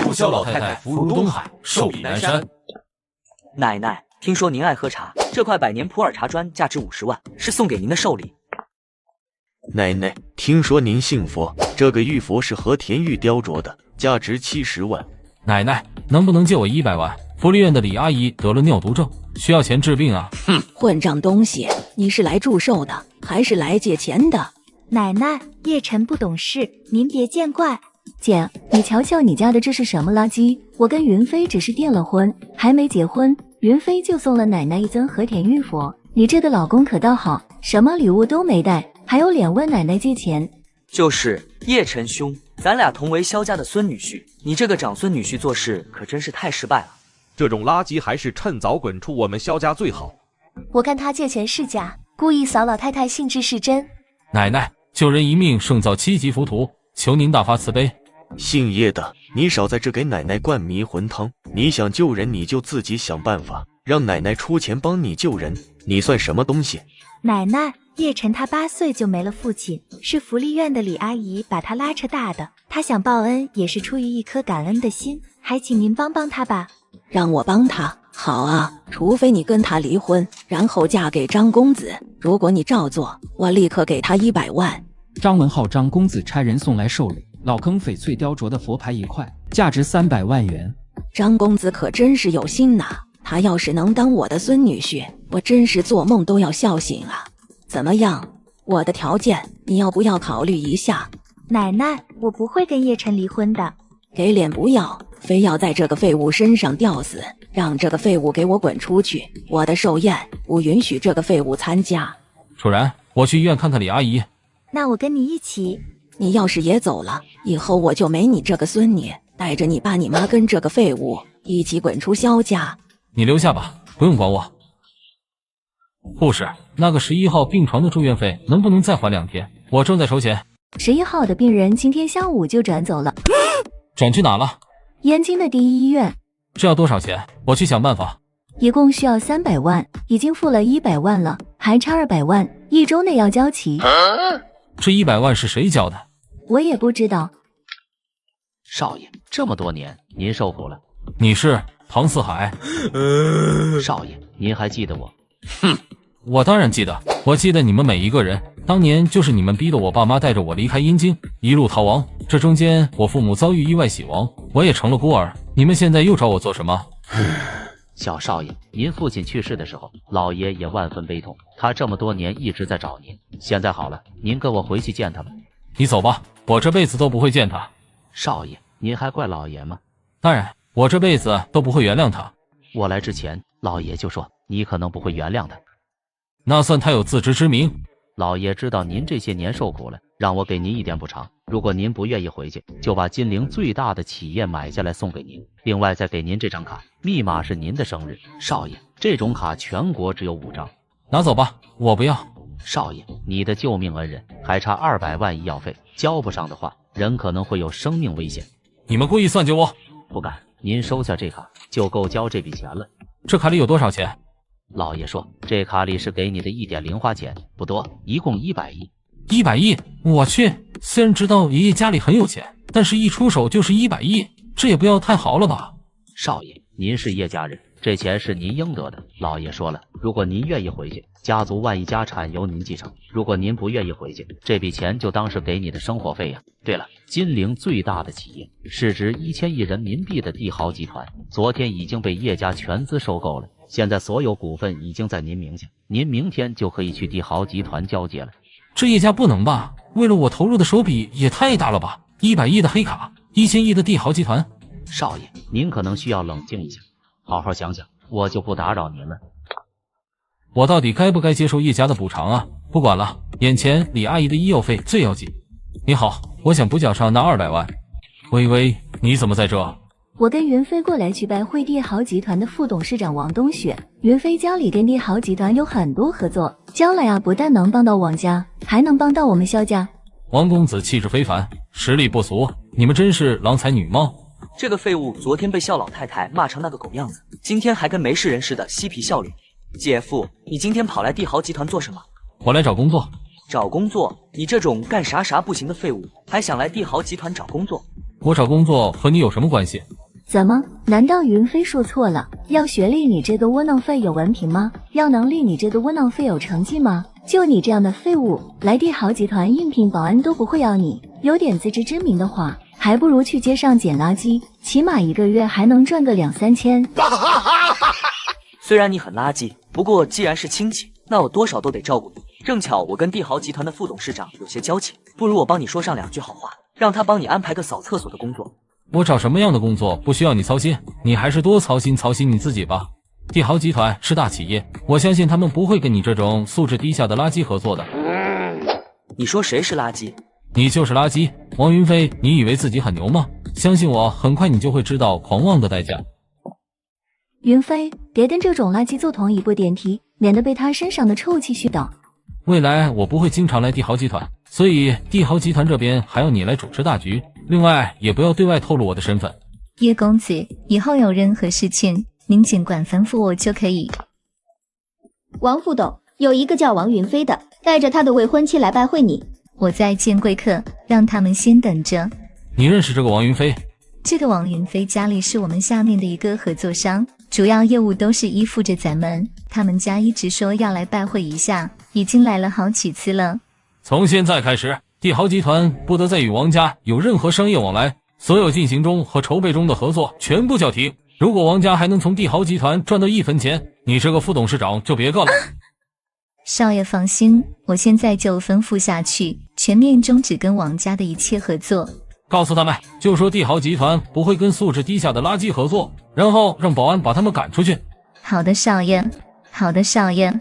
祝萧老太太福如东海，寿比南山。奶奶，听说您爱喝茶，这块百年普洱茶砖价值50万，是送给您的寿礼。奶奶，听说您信佛，这个玉佛是和田玉雕琢的，价值70万。奶奶，能不能借我100万？福利院的李阿姨得了尿毒症，需要钱治病啊！哼，混账东西，你是来祝寿的，还是来借钱的？奶奶，叶晨不懂事，您别见怪。姐，你瞧瞧你家的这是什么垃圾？我跟云飞只是订了婚，还没结婚，云飞就送了奶奶一尊和田玉佛。你这个老公可倒好，什么礼物都没带，还有脸问奶奶借钱。就是叶晨兄，咱俩同为萧家的孙女婿，你这个长孙女婿做事可真是太失败了。这种垃圾还是趁早滚出我们萧家最好。我看他借钱是假，故意扫老太太兴致是真。奶奶，救人一命胜造7级浮屠，求您大发慈悲。姓叶的，你少在这给奶奶灌迷魂汤。你想救人，你就自己想办法，让奶奶出钱帮你救人。你算什么东西？奶奶，叶晨他8岁就没了父亲，是福利院的李阿姨把他拉扯大的，他想报恩也是出于一颗感恩的心，还请您帮帮他吧。让我帮他？好啊，除非你跟他离婚，然后嫁给张公子。如果你照做，我立刻给他100万。张文浩张公子差人送来寿礼，老坑翡翠雕琢的佛牌1块，价值300万元。张公子可真是有心呐，他要是能当我的孙女婿，我真是做梦都要笑醒啊。怎么样，我的条件你要不要考虑一下？奶奶，我不会跟叶晨离婚的。给脸不要，非要在这个废物身上吊死，让这个废物给我滚出去！我的寿宴不允许这个废物参加。楚然，我去医院看看李阿姨。那我跟你一起。你要是也走了，以后我就没你这个孙女，带着你爸你妈跟这个废物一起滚出萧家。你留下吧，不用管我。护士，那个11号病床的住院费能不能再缓2天？我正在筹钱。11号的病人今天下午就转走了。转去哪了？燕京的第一医院。这要多少钱？我去想办法。一共需要300万，已经付了100万了，还差200万，1周内要交齐。这100万是谁交的？我也不知道。少爷，这么多年您受苦了。你是唐四海？少爷，您还记得我？哼，我当然记得，我记得你们每一个人。当年就是你们逼得我爸妈带着我离开阴京，一路逃亡。这中间我父母遭遇意外死亡，我也成了孤儿。你们现在又找我做什么？小少爷，您父亲去世的时候，老爷也万分悲痛，他这么多年一直在找您。现在好了，您跟我回去见他吧。你走吧，我这辈子都不会见他。少爷，您还怪老爷吗？当然，我这辈子都不会原谅他。我来之前，老爷就说你可能不会原谅他。那算他有自知之明。老爷知道您这些年受苦了，让我给您一点补偿。如果您不愿意回去，就把金陵最大的企业买下来送给您，另外再给您这张卡，密码是您的生日。少爷，这种卡全国只有5张。拿走吧，我不要。少爷，你的救命恩人，还差200万医药费，交不上的话，人可能会有生命危险。你们故意算计我？不敢，您收下这卡，就够交这笔钱了。这卡里有多少钱？老爷说，这卡里是给你的一点零花钱，不多，一共100亿。100亿？我去！虽然知道爷爷家里很有钱，但是一出手就是100亿，这也不要太豪了吧？少爷，您是叶家人，这钱是您应得的。老爷说了，如果您愿意回去，家族万亿家产由您继承；如果您不愿意回去，这笔钱就当是给你的生活费呀。对了，金陵最大的企业，市值1000亿人民币的帝豪集团，昨天已经被叶家全资收购了。现在所有股份已经在您名下，您明天就可以去帝豪集团交接了。这叶家不能吧？为了我投入的手笔也太大了吧！100亿的黑卡，1000亿的帝豪集团。少爷，您可能需要冷静一下，好好想想，我就不打扰您了。我到底该不该接受叶家的补偿啊？不管了，眼前李阿姨的医药费最要紧。你好，我想补缴上那200万。微微，你怎么在这？我跟云飞过来去拜会帝豪集团的副董事长王冬雪。云飞家里跟帝豪集团有很多合作，将来啊不但能帮到王家，还能帮到我们萧家。王公子气质非凡，实力不俗，你们真是郎才女貌。这个废物昨天被肖老太太骂成那个狗样子，今天还跟没事人似的嬉皮笑脸。姐夫，你今天跑来帝豪集团做什么？我来找工作。找工作？你这种干啥啥不行的废物，还想来帝豪集团找工作？我找工作和你有什么关系？怎么？难道云飞说错了？要学历你这个窝囊废有文凭吗？要能力你这个窝囊废有成绩吗？就你这样的废物，来帝豪集团应聘保安都不会要你。有点自知之明的话，还不如去街上捡垃圾，起码1个月还能赚个2-3千。虽然你很垃圾，不过既然是亲戚，那我多少都得照顾你。正巧我跟帝豪集团的副董事长有些交情，不如我帮你说上2句好话，让他帮你安排个扫厕所的工作。我找什么样的工作不需要你操心，你还是多操心你自己吧。帝豪集团是大企业，我相信他们不会跟你这种素质低下的垃圾合作的。你说谁是垃圾？你就是垃圾，王云飞，你以为自己很牛吗？相信我，很快你就会知道狂妄的代价。云飞，别跟这种垃圾坐同一部电梯，免得被他身上的臭气熏到。未来我不会经常来帝豪集团，所以帝豪集团这边还要你来主持大局。另外，也不要对外透露我的身份。叶公子，以后有任何事情，您尽管吩咐我就可以。王副董，有一个叫王云飞的，带着他的未婚妻来拜会你。我在见贵客，让他们先等着。你认识这个王云飞？这个王云飞家里是我们下面的一个合作商，主要业务都是依附着咱们。他们家一直说要来拜会一下，已经来了好几次了。从现在开始，帝豪集团不得再与王家有任何商业往来，所有进行中和筹备中的合作全部叫停。如果王家还能从帝豪集团赚到1分钱，你这个副董事长就别干了。少爷放心，我现在就吩咐下去，全面终止跟王家的一切合作。告诉他们，就说帝豪集团不会跟素质低下的垃圾合作，然后让保安把他们赶出去。好的，少爷。好的，少爷。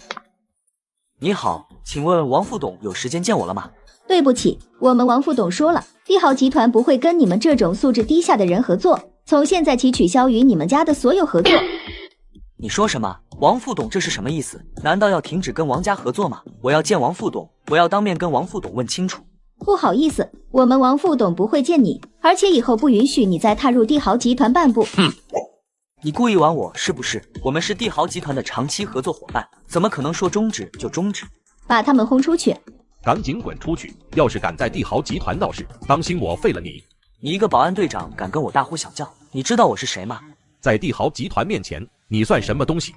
你好，请问王副董有时间见我了吗？对不起，我们王副董说了，帝豪集团不会跟你们这种素质低下的人合作，从现在起取消与你们家的所有合作。你说什么？王副董这是什么意思？难道要停止跟王家合作吗？我要见王副董，我要当面跟王副董问清楚。不好意思，我们王副董不会见你，而且以后不允许你再踏入帝豪集团半步。你故意玩我是不是？我们是帝豪集团的长期合作伙伴，怎么可能说终止就终止？把他们轰出去！赶紧滚出去！要是敢在帝豪集团闹事，当心我废了你！你一个保安队长敢跟我大呼小叫？你知道我是谁吗？在帝豪集团面前，你算什么东西？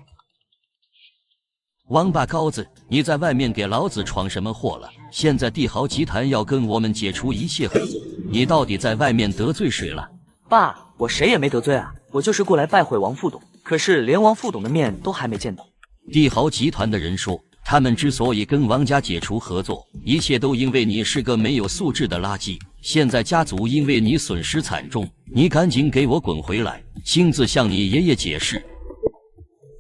王八羔子，你在外面给老子闯什么祸了？现在帝豪集团要跟我们解除一切合作，你到底在外面得罪谁了？爸，我谁也没得罪啊，我就是过来拜会王副董，可是连王副董的面都还没见到。帝豪集团的人说，他们之所以跟王家解除合作，一切都因为你是个没有素质的垃圾。现在家族因为你损失惨重，你赶紧给我滚回来，亲自向你爷爷解释。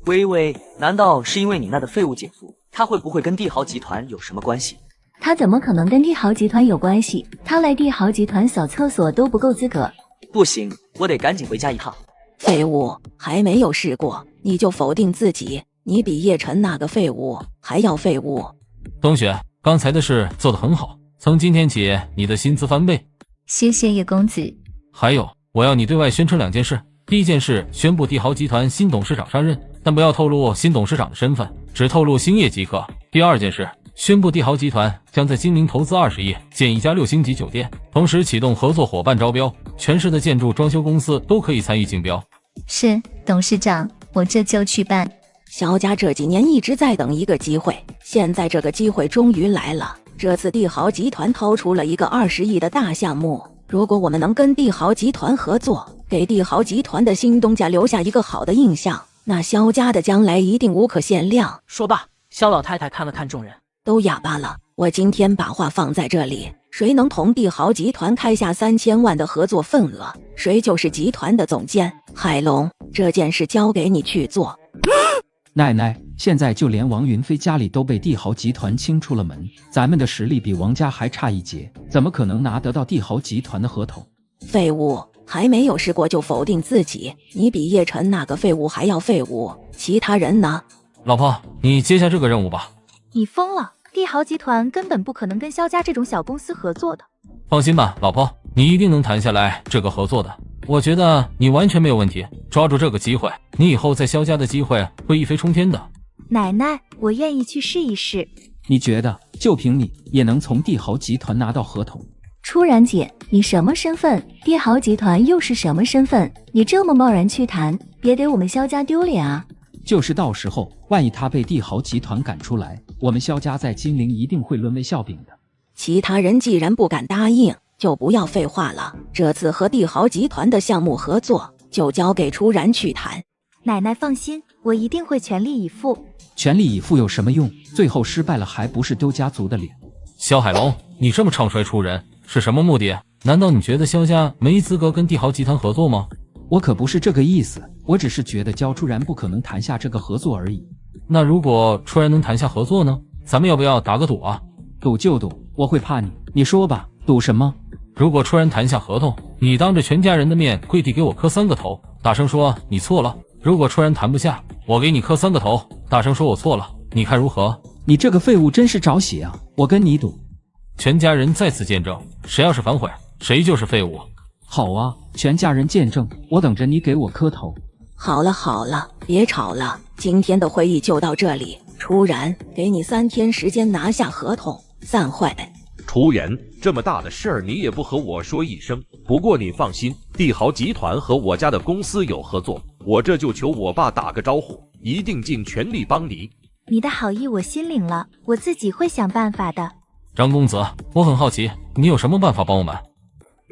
微微，难道是因为你那的废物姐夫？他会不会跟帝豪集团有什么关系？他怎么可能跟帝豪集团有关系？他来帝豪集团扫厕所都不够资格。不行，我得赶紧回家一趟。废物，还没有试过你就否定自己，你比叶晨那个废物还要废物。冬雪，刚才的事做得很好，从今天起你的薪资翻倍。谢谢叶公子。还有，我要你对外宣称2件事。第一件事，宣布帝豪集团新董事长上任，但不要透露新董事长的身份，只透露兴业即可。第二件事，宣布帝豪集团将在金陵投资20亿建一家6星级酒店，同时启动合作伙伴招标，全市的建筑装修公司都可以参与竞标。是，董事长，我这就去办。萧家这几年一直在等一个机会，现在这个机会终于来了。这次帝豪集团掏出了一个20亿的大项目，如果我们能跟帝豪集团合作，给帝豪集团的新东家留下一个好的印象，那萧家的将来一定无可限量。说罢，萧老太太看了看众人，都哑巴了。我今天把话放在这里，谁能同帝豪集团开下3000万的合作份额，谁就是集团的总监。海龙，这件事交给你去做。奶奶，现在就连王云飞家里都被帝豪集团清出了门，咱们的实力比王家还差一截，怎么可能拿得到帝豪集团的合同？废物，还没有试过就否定自己，你比叶晨那个废物还要废物。其他人呢？老婆，你接下这个任务吧。你疯了，帝豪集团根本不可能跟萧家这种小公司合作的。放心吧，老婆，你一定能谈下来这个合作的。我觉得你完全没有问题，抓住这个机会，你以后在萧家的机会会一飞冲天的。奶奶，我愿意去试一试。你觉得就凭你也能从帝豪集团拿到合同？初然姐，你什么身份？帝豪集团又是什么身份？你这么贸然去谈，别给我们萧家丢脸啊！就是到时候，万一他被帝豪集团赶出来，我们萧家在金陵一定会沦为笑柄的。其他人既然不敢答应，就不要废话了。这次和帝豪集团的项目合作，就交给初然去谈。奶奶放心，我一定会全力以赴。全力以赴有什么用？最后失败了，还不是丢家族的脸？萧海龙，你这么唱衰初人，是什么目的？难道你觉得萧家没资格跟帝豪集团合作吗？我可不是这个意思，我只是觉得焦初然不可能谈下这个合作而已。那如果初然能谈下合作呢？咱们要不要打个赌啊？赌就赌，我会怕你。你说吧，赌什么？如果初然谈下合同，你当着全家人的面跪地给我磕3个头，大声说你错了。如果初然谈不下，我给你磕3个头，大声说我错了，你看如何？你这个废物真是找血啊！我跟你赌。全家人再次见证，谁要是反悔，谁就是废物。好啊，全家人见证，我等着你给我磕头。好了好了，别吵了，今天的会议就到这里。初然，给你3天时间拿下合同，散会。初然，这么大的事儿你也不和我说一声。不过你放心，帝豪集团和我家的公司有合作，我这就求我爸打个招呼，一定尽全力帮你。你的好意我心领了，我自己会想办法的。张公子，我很好奇，你有什么办法帮我们？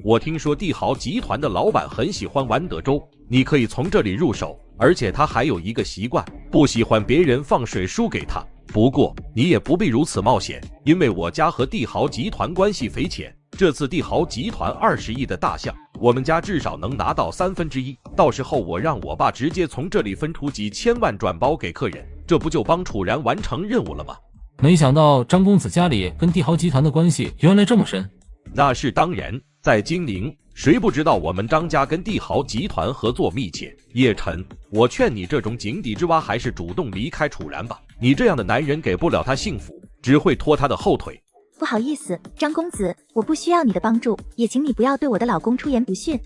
我听说帝豪集团的老板很喜欢玩德州，你可以从这里入手，而且他还有一个习惯，不喜欢别人放水输给他。不过你也不必如此冒险，因为我家和帝豪集团关系匪浅，这次帝豪集团20亿的大项，我们家至少能拿到1/3，到时候我让我爸直接从这里分出几千万转包给客人，这不就帮楚然完成任务了吗？没想到张公子家里跟帝豪集团的关系原来这么深。那是当然，在金陵，谁不知道我们张家跟帝豪集团合作密切？叶晨，我劝你这种井底之蛙还是主动离开楚然吧，你这样的男人给不了他幸福，只会拖他的后腿。不好意思，张公子，我不需要你的帮助，也请你不要对我的老公出言不逊。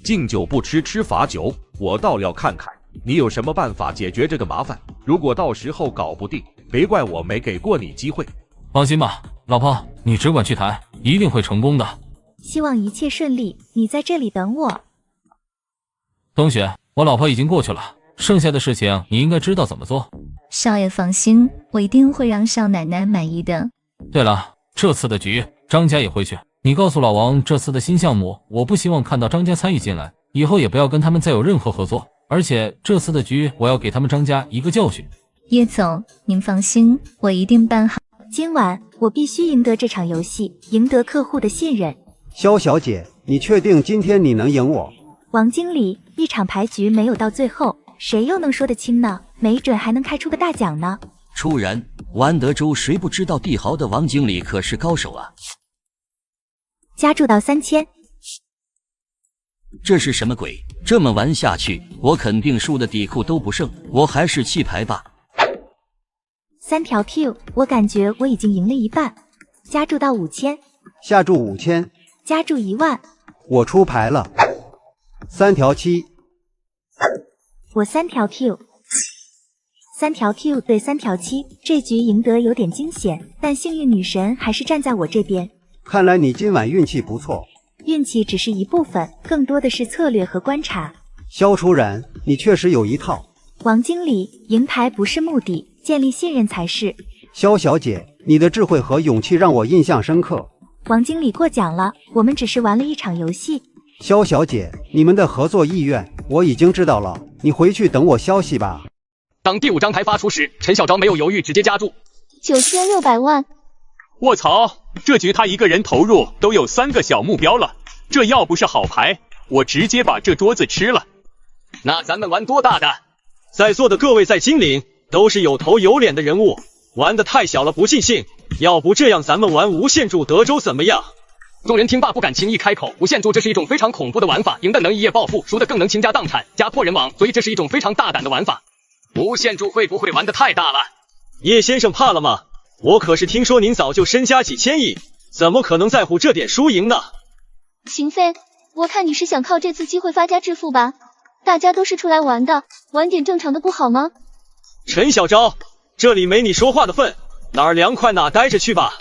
敬酒不吃吃罚酒，我倒要看看你有什么办法解决这个麻烦。如果到时候搞不定，别怪我没给过你机会。放心吧，老婆，你只管去谈，一定会成功的。希望一切顺利，你在这里等我。冬雪，我老婆已经过去了，剩下的事情你应该知道怎么做。少爷放心，我一定会让少奶奶满意的。对了，这次的局张家也会去，你告诉老王这次的新项目我不希望看到张家参与进来，以后也不要跟他们再有任何合作，而且这次的局我要给他们张家一个教训。叶总，您放心，我一定办好。今晚我必须赢得这场游戏，赢得客户的信任。萧小姐，你确定今天你能赢我？王经理，一场牌局没有到最后，谁又能说得清呢？没准还能开出个大奖呢。初然，玩德州谁不知道帝豪的王经理可是高手啊？加注到3000。这是什么鬼？这么玩下去，我肯定输的底裤都不剩，我还是弃牌吧。3条 Q， 我感觉我已经赢了一半。加注到5000。下注5000。加注1万。我出牌了。3条7。我3条 Q。3条 Q 对3条7，这局赢得有点惊险，但幸运女神还是站在我这边。看来你今晚运气不错。运气只是一部分，更多的是策略和观察。萧初然，你确实有一套。王经理，赢牌不是目的，建立信任才是。萧小姐，你的智慧和勇气让我印象深刻。王经理过奖了，我们只是玩了一场游戏。萧小姐，你们的合作意愿我已经知道了，你回去等我消息吧。当第5张牌发出时，陈小昭没有犹豫，直接加注9600万。卧槽，这局他一个人投入都有3个小目标了，这要不是好牌，我直接把这桌子吃了。那咱们玩多大的？在座的各位在金陵都是有头有脸的人物，玩得太小了不尽兴，要不这样咱们玩无限注德州怎么样？众人听罢不敢轻易开口，无限注这是一种非常恐怖的玩法，赢的能一夜暴富，输的更能倾家荡产，家破人亡，所以这是一种非常大胆的玩法。无限注会不会玩得太大了？叶先生怕了吗？我可是听说您早就身家几千亿，怎么可能在乎这点输赢呢？秦飞，我看你是想靠这次机会发家致富吧？大家都是出来玩的，玩点正常的不好吗？陈小昭，这里没你说话的份，哪儿凉快哪儿待着去吧。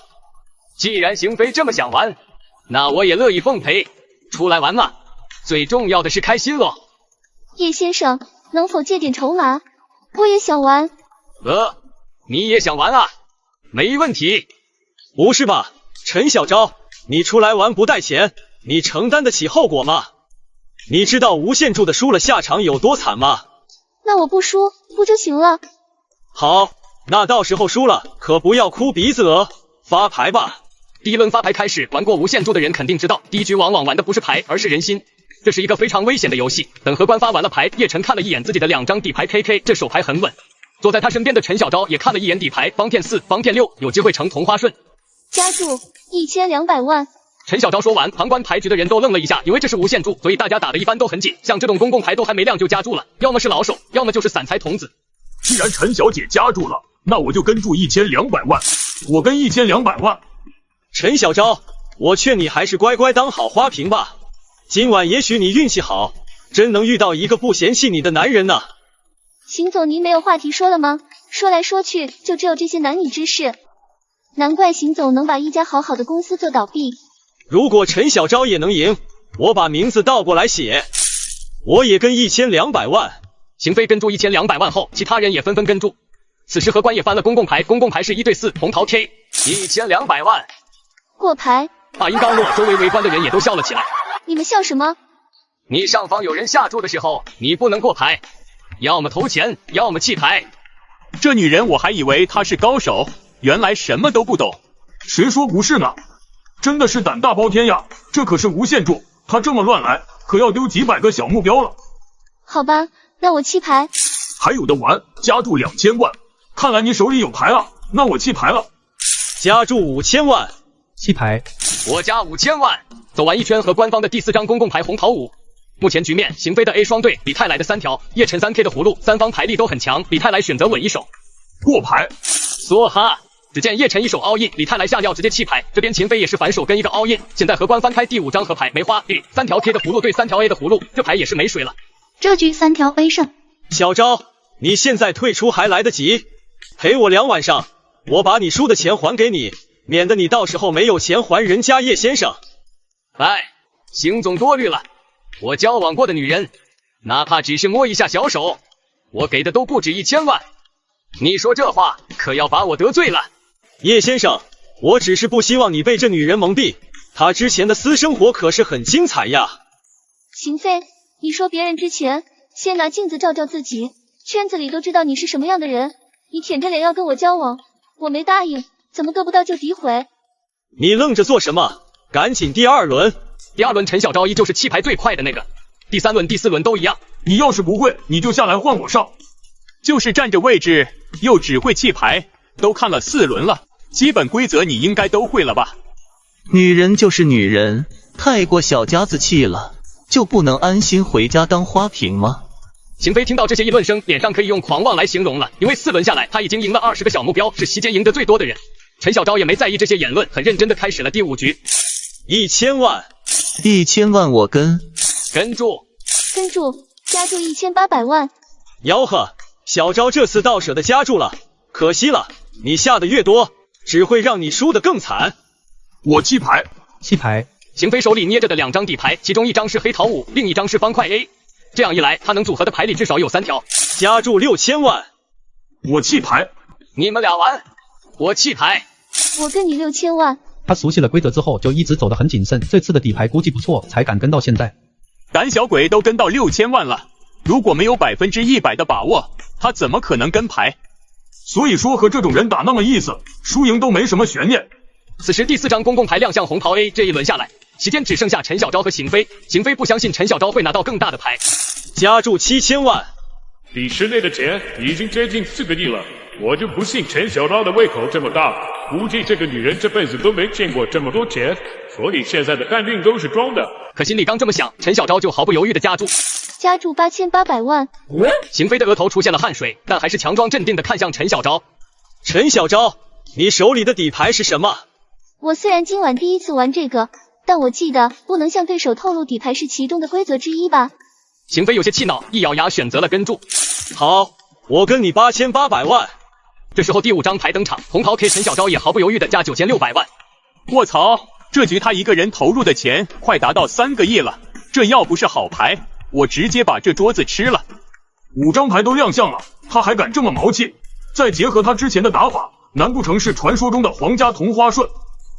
既然邢飞这么想玩，那我也乐意奉陪。出来玩嘛，最重要的是开心咯。叶先生，能否借点筹码？我也想玩。你也想玩啊？没问题。不是吧，陈小昭，你出来玩不带钱，你承担得起后果吗？你知道无限注的输了下场有多惨吗？那我不输不就行了？好，那到时候输了可不要哭鼻子哦。发牌吧。第一轮发牌开始，玩过无限注的人肯定知道，第一局往往玩的不是牌，而是人心。这是一个非常危险的游戏。等荷官发完了牌，叶晨看了一眼自己的2张底牌 KK， 这手牌很稳。坐在他身边的陈小昭也看了一眼底牌，方片4、方片6，有机会成同花顺。加注1200万。陈小昭说完，旁观牌局的人都愣了一下，因为这是无限注，所以大家打的一般都很紧。像这种公共牌都还没亮就加注了，要么是老手，要么就是散财童子。既然陈小姐加注了，那我就跟注1200万。我跟1200万。陈小昭，我劝你还是乖乖当好花瓶吧。今晚也许你运气好，真能遇到一个不嫌弃你的男人呢。邢总，您没有话题说了吗？说来说去就只有这些男女之事，难怪邢总能把一家好好的公司做倒闭。如果陈小昭也能赢，我把名字倒过来写，我也跟1200万。邢飞跟注1200万后，其他人也纷纷跟注。此时荷官也翻了公共牌，公共牌是1对4，红桃 K， 1200万。过牌。话音刚落，周围围观的人也都笑了起来。你们笑什么？你上方有人下注的时候，你不能过牌，要么投钱，要么弃牌。这女人我还以为她是高手，原来什么都不懂。谁说不是呢？真的是胆大包天呀！这可是无限注，她这么乱来，可要丢几百个小目标了。好吧，那我弃牌。还有的玩，加注2000万。看来你手里有牌啊，那我弃牌了。加注5000万。弃牌。我加5000万。走完一圈和官方的第4张公共牌红桃5。目前局面，邢飞的 A 双对，李泰来的3条，叶晨3K 的葫芦，三方牌力都很强，李泰来选择稳一手。过牌。梭哈。只见叶晨一手 all in， 李泰来下料直接弃牌，这边秦飞也是反手跟一个 all in。现在荷官翻开第5张河牌，梅花 A，3条 K 的葫芦对3条 A 的葫芦，这牌也是没水了。这局3条 A 胜。小昭，你现在退出还来得及，陪我2晚上，我把你输的钱还给你，免得你到时候没有钱还人家叶先生。哎，邢总多虑了，我交往过的女人，哪怕只是摸一下小手，我给的都不止1000万。你说这话可要把我得罪了。叶先生，我只是不希望你被这女人蒙蔽，她之前的私生活可是很精彩呀。邢飞，你说别人之前，先拿镜子照照自己，圈子里都知道你是什么样的人，你舔着脸要跟我交往，我没答应，怎么得不到就诋毁？你愣着做什么？赶紧第2轮。第2轮陈小昭依旧是弃牌最快的那个，第3轮、第4轮都一样。你要是不会，你就下来换我上。就是占着位置，又只会弃牌，都看了4轮了，基本规则你应该都会了吧？女人就是女人，太过小家子气了，就不能安心回家当花瓶吗？邢飞听到这些议论声，脸上可以用狂妄来形容了，因为4轮下来，他已经赢了20个小目标，是席间赢得最多的人。陈小昭也没在意这些言论，很认真的开始了第5局。1000万，1000万我跟注，加注1800万。吆喝，小昭这次倒舍得加注了，可惜了，你下的越多，只会让你输得更惨。我弃牌。弃牌。邢飞手里捏着的2张底牌，其中1张是黑桃5，另1张是方块 A。这样一来，他能组合的牌里至少有3条。加注6000万。我弃牌。你们俩玩，我弃牌。我跟你6000万。他熟悉了规则之后，就一直走得很谨慎，这次的底牌估计不错，才敢跟到现在。胆小鬼都跟到6000万了，如果没有100%的把握，他怎么可能跟牌？所以说和这种人打那么意思，输赢都没什么悬念。此时第4张公共牌亮相红桃 A， 这一轮下来，席间只剩下陈小昭和邢飞。邢飞不相信陈小昭会拿到更大的牌。加注7000万。底池内的钱已经接近4个亿了，我就不信陈小昭的胃口这么大，估计这个女人这辈子都没见过这么多钱，所以现在的淡定都是装的。可心里刚这么想，陈小昭就毫不犹豫的加注8800万。邢飞的额头出现了汗水，但还是强装镇定的看向陈小昭。陈小昭，你手里的底牌是什么？我虽然今晚第1次玩这个，但我记得不能向对手透露底牌是其中的规则之一吧？邢飞有些气恼，一咬牙选择了跟注。好，我跟你8800万。这时候第5张牌登场，红桃 K， 陈小昭也毫不犹豫的加9600万。卧槽，这局他一个人投入的钱快达到3个亿了，这要不是好牌，我直接把这桌子吃了。5张牌都亮相了，他还敢这么毛气？再结合他之前的打法，难不成是传说中的皇家同花顺？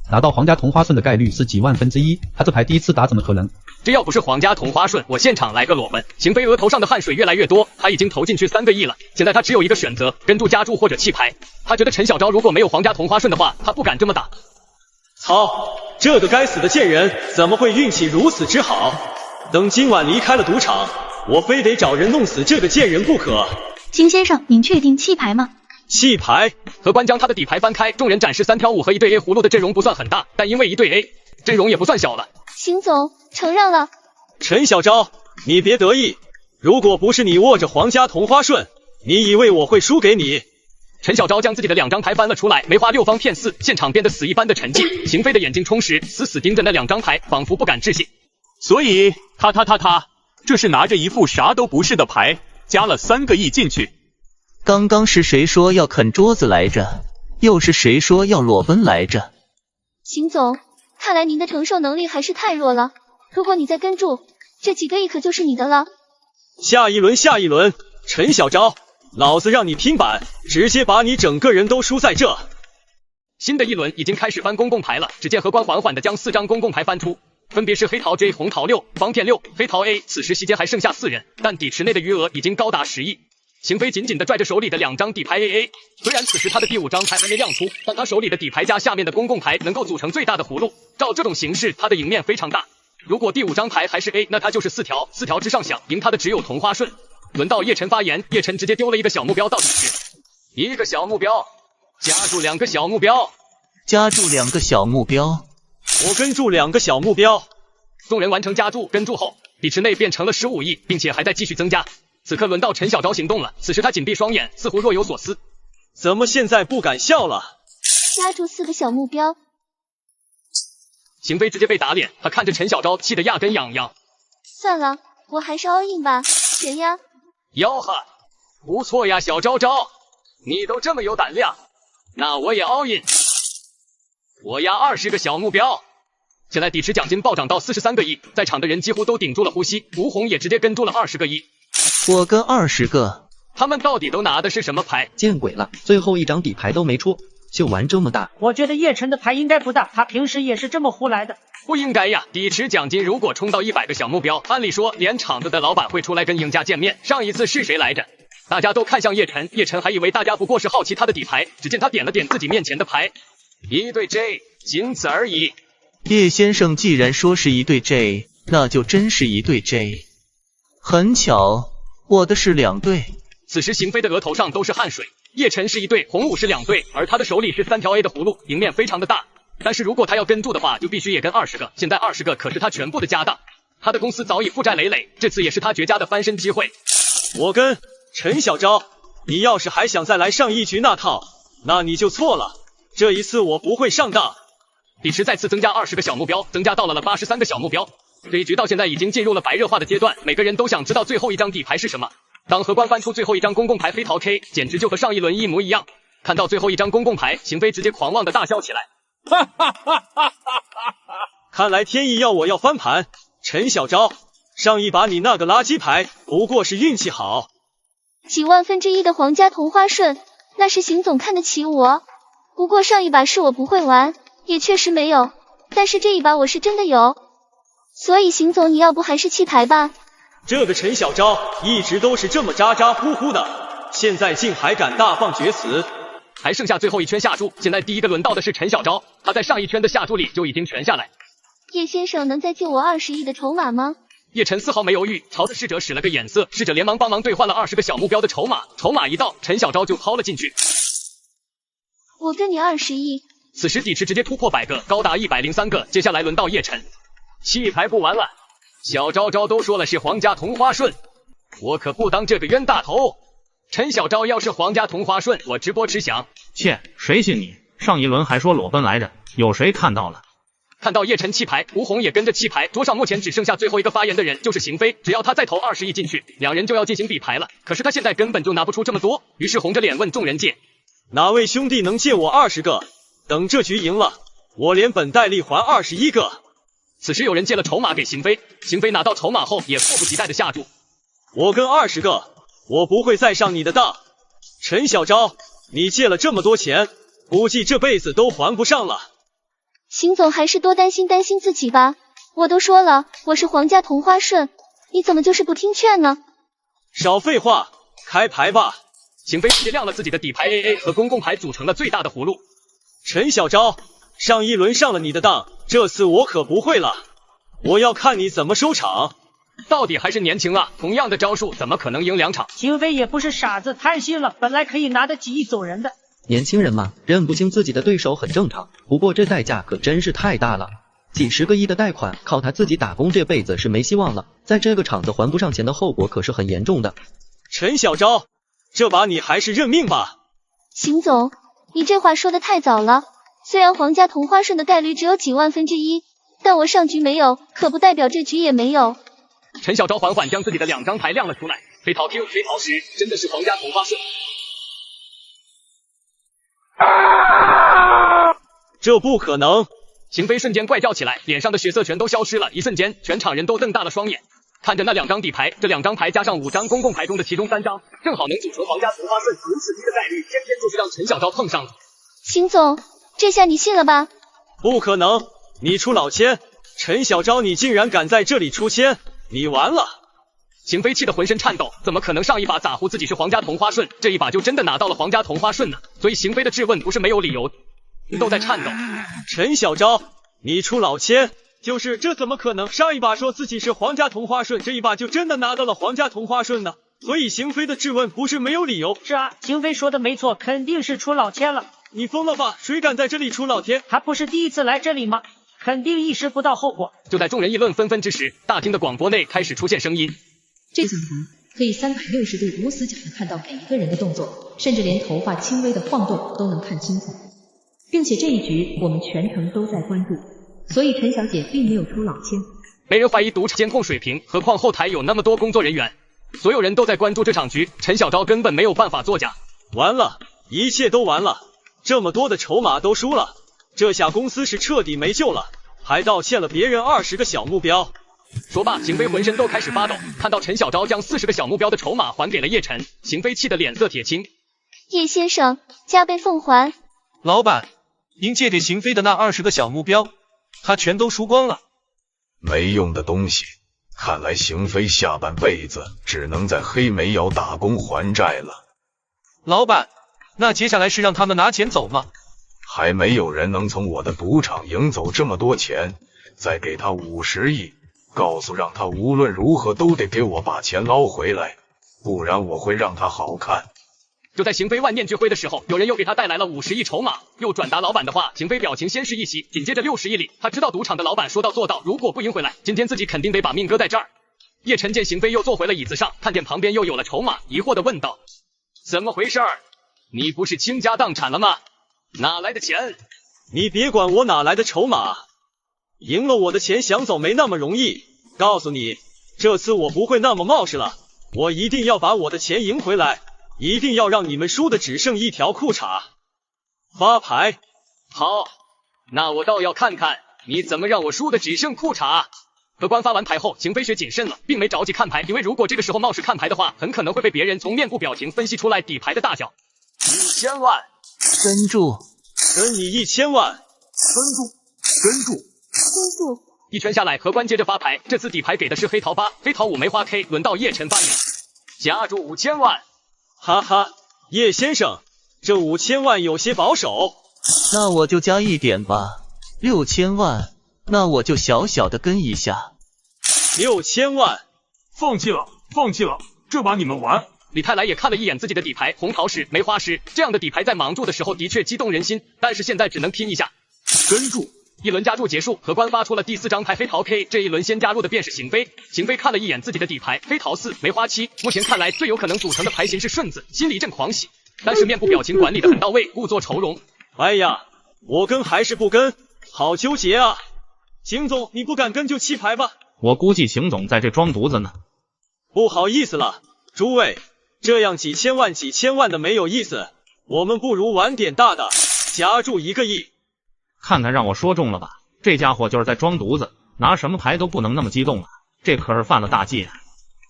拿到皇家同花顺的概率是几万分之一，他这牌第一次打怎么可能？这要不是皇家同花顺，我现场来个裸奔。邢飞额头上的汗水越来越多，他已经投进去3个亿了，现在他只有一个选择，跟注加注或者弃牌。他觉得陈小昭如果没有皇家同花顺的话，他不敢这么打。操，这个该死的贱人怎么会运气如此之好？等今晚离开了赌场，我非得找人弄死这个贱人不可。邢先生，您确定弃牌吗？弃牌。荷官将他的底牌翻开，众人展示3条5和1对 A 葫芦的阵容不算很大，但因为1对 A， 阵容也不算小了。邢总承让了。陈小昭，你别得意，如果不是你握着皇家同花顺，你以为我会输给你？陈小昭将自己的2张牌翻了出来，梅花6方骗4，现场变得死一般的沉寂。邢飞的眼睛充实，死死盯着那2张牌，仿佛不敢置信。所以他，这是拿着一副啥都不是的牌，加了3个亿进去。刚刚是谁说要啃桌子来着？又是谁说要裸奔来着？邢总，看来您的承受能力还是太弱了。如果你再跟注，这几个亿可就是你的了。下一轮，陈小昭，老子让你拼板，直接把你整个人都输在这。新的一轮已经开始翻公共牌了，只见荷官缓缓地将4张公共牌翻出，分别是黑桃 J、红桃6、方片6、黑桃 A。此时席间还剩下4人，但底池内的余额已经高达10亿。邢飞紧紧地拽着手里的2张底牌 AA， 虽然此时他的第5张牌还没亮出，但他手里的底牌加下面的公共牌能够组成最大的葫芦。照这种形式，他的赢面非常大。如果第5张牌还是 A， 那他就是4条之上响，赢他的只有同花顺。轮到叶晨发言，叶晨直接丢了一个小目标到底池，1个小目标，加注2个小目标，加注2个小目标，我跟注2个小目标。众人完成加注跟注后，底池内变成了15亿，并且还在继续增加。此刻轮到陈小昭行动了，此时他紧闭双眼，似乎若有所思。怎么现在不敢笑了？加注4个小目标。邢飞直接被打脸，他看着陈小昭，气得牙根痒痒。算了，我还是 all in 吧，谁呀？吆喝，不错呀，小昭昭，你都这么有胆量，那我也 all in。我压20个小目标。现在底池奖金暴涨到43个亿，在场的人几乎都顶住了呼吸，吴红也直接跟住了20个亿。我跟20个。他们到底都拿的是什么牌？见鬼了，最后一张底牌都没出，就玩这么大。我觉得叶晨的牌应该不大，他平时也是这么胡来的。不应该呀，底池奖金如果冲到100个小目标，按理说连场子的老板会出来跟赢家见面。上一次是谁来着？大家都看向叶晨，叶晨还以为大家不过是好奇他的底牌，只见他点了点自己面前的牌，1对 J， 仅此而已。叶先生既然说是1对 J， 那就真是1对 J。很巧，我的是2对。此时邢飞的额头上都是汗水，叶晨是1对，红武是2对，而他的手里是3条 A 的葫芦，赢面非常的大。但是如果他要跟注的话，就必须也跟20个，现在20个可是他全部的家当。他的公司早已负债累累，这次也是他绝佳的翻身机会。我跟陈小昭，你要是还想再来上一局那套，那你就错了。这一次我不会上当。底池再次增加20个小目标，增加到了83个小目标。这一局到现在已经进入了白热化的阶段，每个人都想知道最后一张底牌是什么。当荷官翻出最后一张公共牌黑桃 K， 简直就和上一轮一模一样。看到最后一张公共牌，邢飞直接狂妄的大笑起来。看来天意要我要翻盘。陈小昭，上一把你那个垃圾牌不过是运气好。几万分之一的皇家同花顺，那是邢总看得起我。不过上一把是我不会玩，也确实没有，但是这一把我是真的有。所以邢总，你要不还是弃牌吧？这个陈小昭一直都是这么咋咋呼呼的，现在竟还敢大放厥词。还剩下最后一圈下注，现在第一个轮到的是陈小昭，他在上一圈的下注里就已经全下来。叶先生能再借我20亿的筹码吗？叶晨丝毫没犹豫，朝着侍者使了个眼色，侍者连忙帮忙兑换了20个小目标的筹码，筹码一到，陈小昭就抛了进去。我跟你20亿。此时底池直接突破100个，高达103个，接下来轮到叶晨。弃牌不玩了，小昭昭都说了是皇家同花顺，我可不当这个冤大头。陈小昭要是皇家同花顺，我直播吃翔。切，谁信你？上一轮还说裸奔来着，有谁看到了？看到叶晨弃牌，吴红也跟着弃牌，桌上目前只剩下最后一个发言的人，就是邢飞。只要他再投20亿进去，两人就要进行比牌了。可是他现在根本就拿不出这么多，于是红着脸问众人借。哪位兄弟能借我20个？等这局赢了，我连本带利还21个。此时有人借了筹码给邢飞，邢飞拿到筹码后也迫不及待的下注。我跟20个，我不会再上你的当。陈小昭，你借了这么多钱，估计这辈子都还不上了。邢总还是多担心自己吧。我都说了，我是皇家同花顺，你怎么就是不听劝呢？少废话，开牌吧。邢飞直接亮了自己的底牌 AA 和公共牌组成了最大的葫芦。陈小昭，上一轮上了你的当，这次我可不会了，我要看你怎么收场。到底还是年轻啊，同样的招数怎么可能赢2场？邢飞也不是傻子，贪心了，本来可以拿得几亿走人的。年轻人嘛，认不清自己的对手很正常，不过这代价可真是太大了。几十个亿的贷款，靠他自己打工这辈子是没希望了，在这个场子还不上钱的后果可是很严重的。陈小昭，这把你还是认命吧。邢总，你这话说的太早了，虽然皇家同花顺的概率只有几万分之一，但我上局没有，可不代表这局也没有。陈小昭缓缓将自己的2张牌亮了出来，飞桃 Q 飞桃10，真的是皇家同花顺。这不可能！邢飞瞬间怪叫起来，脸上的血色全都消失了，一瞬间全场人都瞪大了双眼，看着那2张底牌，这2张牌加上5张公共牌中的其中3张，正好能组成皇家同花顺，如此低的概率，偏偏就是让陈小昭碰上了。邢总，这下你信了吧？不可能，你出老千！陈小昭，你竟然敢在这里出千，你完了！邢飞气得浑身颤抖，怎么可能上一把咋呼自己是皇家同花顺，这一把就真的拿到了皇家同花顺呢？所以邢飞的质问不是没有理由，都在颤抖。陈小昭，你出老千，就是这怎么可能？上一把说自己是皇家同花顺，这一把就真的拿到了皇家同花顺呢？所以邢飞的质问不是没有理由。是啊，邢飞说的没错，肯定是出老千了。你疯了吧？谁敢在这里出老千？他不是第一次来这里吗？肯定意识不到后果。就在众人议论纷纷之时，大厅的广播内开始出现声音。这张牌可以360度无死角的看到每一个人的动作，甚至连头发轻微的晃动都能看清楚。并且这一局我们全程都在关注，所以陈小姐并没有出老千。没人怀疑赌场监控水平，何况后台有那么多工作人员，所有人都在关注这场局，陈小昭根本没有办法作假。完了，一切都完了，这么多的筹码都输了，这下公司是彻底没救了，还盗窃了别人20个小目标。说罢，邢飞浑身都开始发抖，看到陈小昭将40个小目标的筹码还给了叶晨，邢飞气得脸色铁青。叶先生，加倍奉还。老板，您借给邢飞的那20个小目标，他全都输光了。没用的东西，看来邢飞下半辈子只能在黑煤窑打工还债了。老板，那接下来是让他们拿钱走吗？还没有人能从我的赌场赢走这么多钱，再给他50亿，告诉让他无论如何都得给我把钱捞回来，不然我会让他好看。就在邢飞万念俱灰的时候，有人又给他带来了50亿筹码，又转达老板的话。邢飞表情先是一喜，紧接着60亿里，他知道赌场的老板说到做到，如果不赢回来，今天自己肯定得把命搁在这儿。叶晨见邢飞又坐回了椅子上，看见旁边又有了筹码，疑惑地问道：怎么回事？你不是倾家荡产了吗？哪来的钱？你别管我哪来的筹码，赢了我的钱想走没那么容易。告诉你，这次我不会那么冒失了，我一定要把我的钱赢回来，一定要让你们输的只剩一条裤衩。发牌。好，那我倒要看看你怎么让我输的只剩裤衩。荷官发完牌后，邢飞雪谨慎了，并没着急看牌，因为如果这个时候冒失看牌的话，很可能会被别人从面部表情分析出来底牌的大小。1000万，跟住，跟你1000万，跟住，跟住，跟住。一圈下来，荷官接着发牌，这次底牌给的是黑桃8、黑桃5梅花 K， 轮到叶晨发言，加注5000万。哈哈，叶先生，这5000万有些保守，那我就加一点吧，6000万，那我就小小的跟一下。6000万，放弃了，放弃了，这把你们完。李泰来也看了一眼自己的底牌，红桃10、梅花10，这样的底牌在盲注的时候的确激动人心，但是现在只能拼一下。跟住。一轮加注结束，荷官发出了第4张牌黑桃 K， 这一轮先加入的便是邢飞。邢飞看了一眼自己的底牌黑桃4、梅花7，目前看来最有可能组成的牌型是顺子，心里一阵狂喜，但是面部表情管理的很到位，故作愁容。哎呀，我跟还是不跟，好纠结啊！邢总，你不敢跟就弃牌吧？我估计邢总在这装犊子呢。不好意思了，诸位，这样几千万的没有意思，我们不如玩点大的，加注1个亿。看看让我说中了吧，这家伙就是在装犊子，拿什么牌都不能那么激动啊，这可是犯了大忌啊。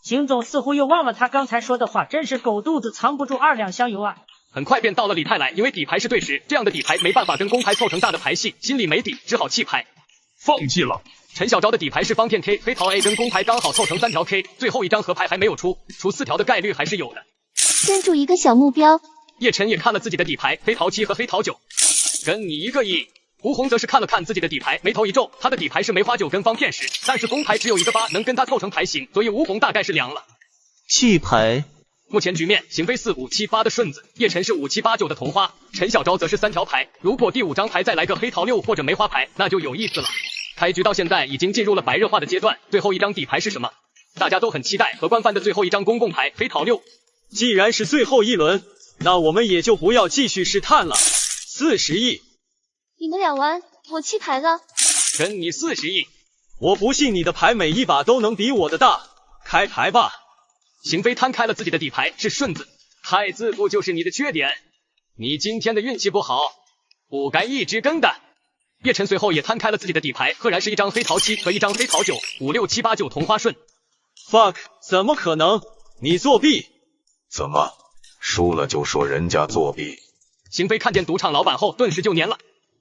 邢总似乎又忘了他刚才说的话，真是狗肚子藏不住2两香油啊。很快便到了李太来，因为底牌是对时，这样的底牌没办法跟公牌凑成大的牌戏，心里没底，只好弃牌，放弃了。陈小昭的底牌是方片 K， 黑桃 A 跟公牌刚好凑成3条 K， 最后一张合牌还没有出4条的概率还是有的。跟住一个小目标。叶晨也看了自己的底牌，黑桃7和黑桃9，跟你一个亿。吴红则是看了看自己的底牌，眉头一皱，他的底牌是梅花9跟方片10，但是公牌只有一个8，能跟他凑成牌型，所以吴红大概是凉了。弃牌。目前局面，邢飞4、5、7、8的顺子，叶晨是5、7、8、9的同花，陈小昭则是3条牌。如果第5张牌再来个黑桃6或者梅花牌，那就有意思了。开局到现在已经进入了白热化的阶段，最后一张底牌是什么？大家都很期待荷官翻的最后一张公共牌黑桃6。既然是最后一轮，那我们也就不要继续试探了。40亿，你们俩玩，我弃牌了。跟你40亿，我不信你的牌每一把都能比我的大。开牌吧。邢飞摊开了自己的底牌，是顺子，太自负就是你的缺点，你今天的运气不好，不该一直跟的。叶晨随后也摊开了自己的底牌，赫然是一张黑桃7和一张黑桃9，5、6、7、8、9同花顺。fuck， 怎么可能？你作弊？怎么输了就说人家作弊？邢飞看见赌场老板后，顿时就黏了。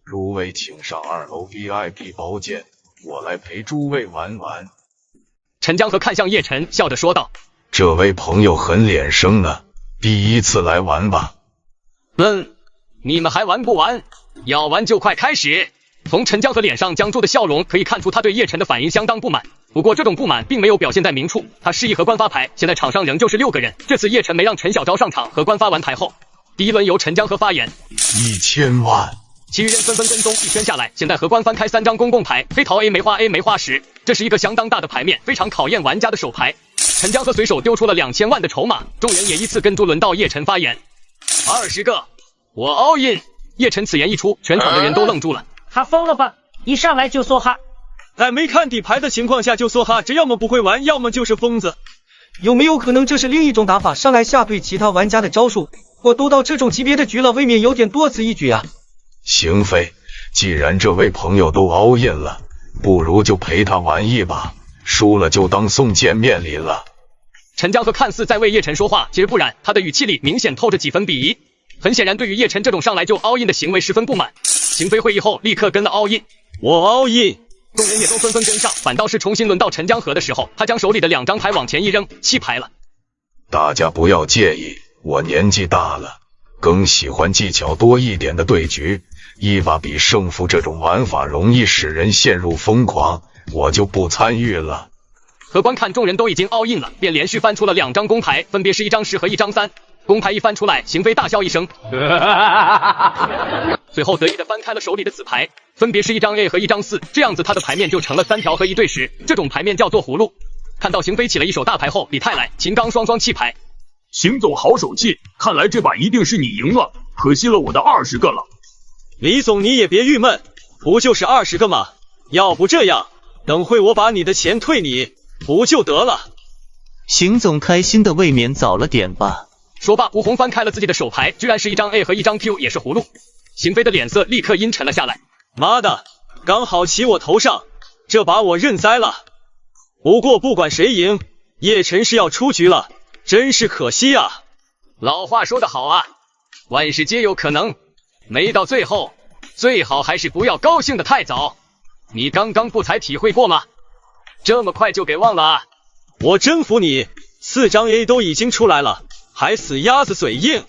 诸位请上2楼 VIP 包间，我来陪诸位玩玩。陈江河看向叶晨，笑着说道：“这位朋友很脸生呢，第一次来玩吧？”你们还玩不玩？要玩就快开始。从陈江河脸上僵住的笑容可以看出，他对叶晨的反应相当不满。不过这种不满并没有表现在明处，他示意荷官发牌，现在场上仍旧是6个人。这次叶晨没让陈小昭上场，荷官发完牌后，第1轮由陈江河发言，1000万。其余人纷纷跟踪，一圈下来，现在荷官翻开3张公共牌，黑桃 A 梅花 A 梅花10，这是一个相当大的牌面，非常考验玩家的手牌。陈江河随手丢出了2000万的筹码，众人也依次跟住轮到叶晨发言，20个，我 all in。叶晨此言一出，全场的人都愣住了。他疯了吧？一上来就梭哈，在没看底牌的情况下就梭哈，这要么不会玩，要么就是疯子。有没有可能这是另一种打法，上来下对其他玩家的招数？我都到这种级别的局了，未免有点多此一举啊。邢飞，既然这位朋友都 all in 了，不如就陪他玩一把，输了就当送见面礼了。陈江河看似在为叶晨说话，其实不然，他的语气里明显透着几分鄙夷。很显然，对于叶晨这种上来就 all in 的行为十分不满。邢飞会议后立刻跟了 all in， 我 all in， 众人也都纷纷跟上。反倒是重新轮到陈江河的时候，他将手里的2张牌往前一扔，弃牌了。大家不要介意，我年纪大了，更喜欢技巧多一点的对局，一把比胜负这种玩法容易使人陷入疯狂，我就不参与了。荷官看众人都已经 all in 了，便连续翻出了2张公牌，分别是1张10和1张3。公牌一翻出来，邢飞大笑一声，随后得意的翻开了手里的子牌，分别是1张 A 和1张4，这样子他的牌面就成了3条和1对10，这种牌面叫做葫芦。看到邢飞起了一手大牌后，李太来、秦刚双双弃牌。邢总好手气，看来这把一定是你赢了，可惜了我的20个了。李总你也别郁闷，不就是20个吗？要不这样，等会我把你的钱退你，不就得了？邢总开心的未免早了点吧。说罢，吴红翻开了自己的手牌，居然是1张 A 和1张 Q， 也是葫芦。邢飞的脸色立刻阴沉了下来。妈的，刚好骑我头上，这把我认栽了。不过不管谁赢，叶晨是要出局了，真是可惜啊。老话说得好啊，万事皆有可能，没到最后，最好还是不要高兴的太早。你刚刚不才体会过吗？这么快就给忘了啊？我真服你，4张 A 都已经出来了，还死鸭子嘴硬，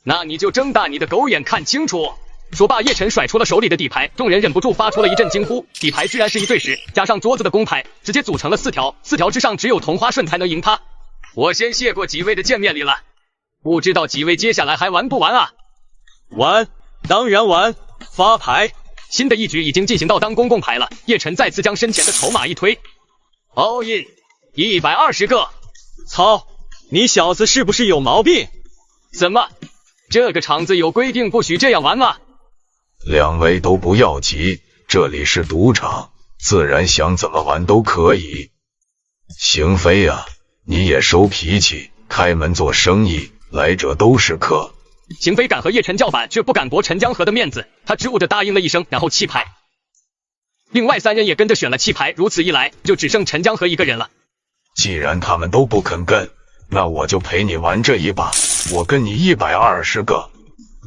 那你就睁大你的狗眼看清楚。说罢，叶晨甩出了手里的底牌，众人忍不住发出了一阵惊呼。底牌居然是1对10，加上桌子的公牌，直接组成了4条，4条之上只有同花顺才能赢他。我先谢过几位的见面礼了，不知道几位接下来还玩不玩啊？玩，当然玩。发牌，新的一局已经进行到当公共牌了。叶晨再次将身前的筹码一推 ，all in 120个。操！你小子是不是有毛病？怎么，这个场子有规定不许这样玩吗？2位都不要急，这里是赌场，自然想怎么玩都可以。邢飞啊，你也收脾气，开门做生意，来者都是客，邢飞敢和叶晨叫板，却不敢驳陈江河的面子，他支吾着答应了一声，然后弃牌。另外3人也跟着选了弃牌，如此一来，就只剩陈江河一个人了。既然他们都不肯跟，那我就陪你玩这一把，我跟你120个。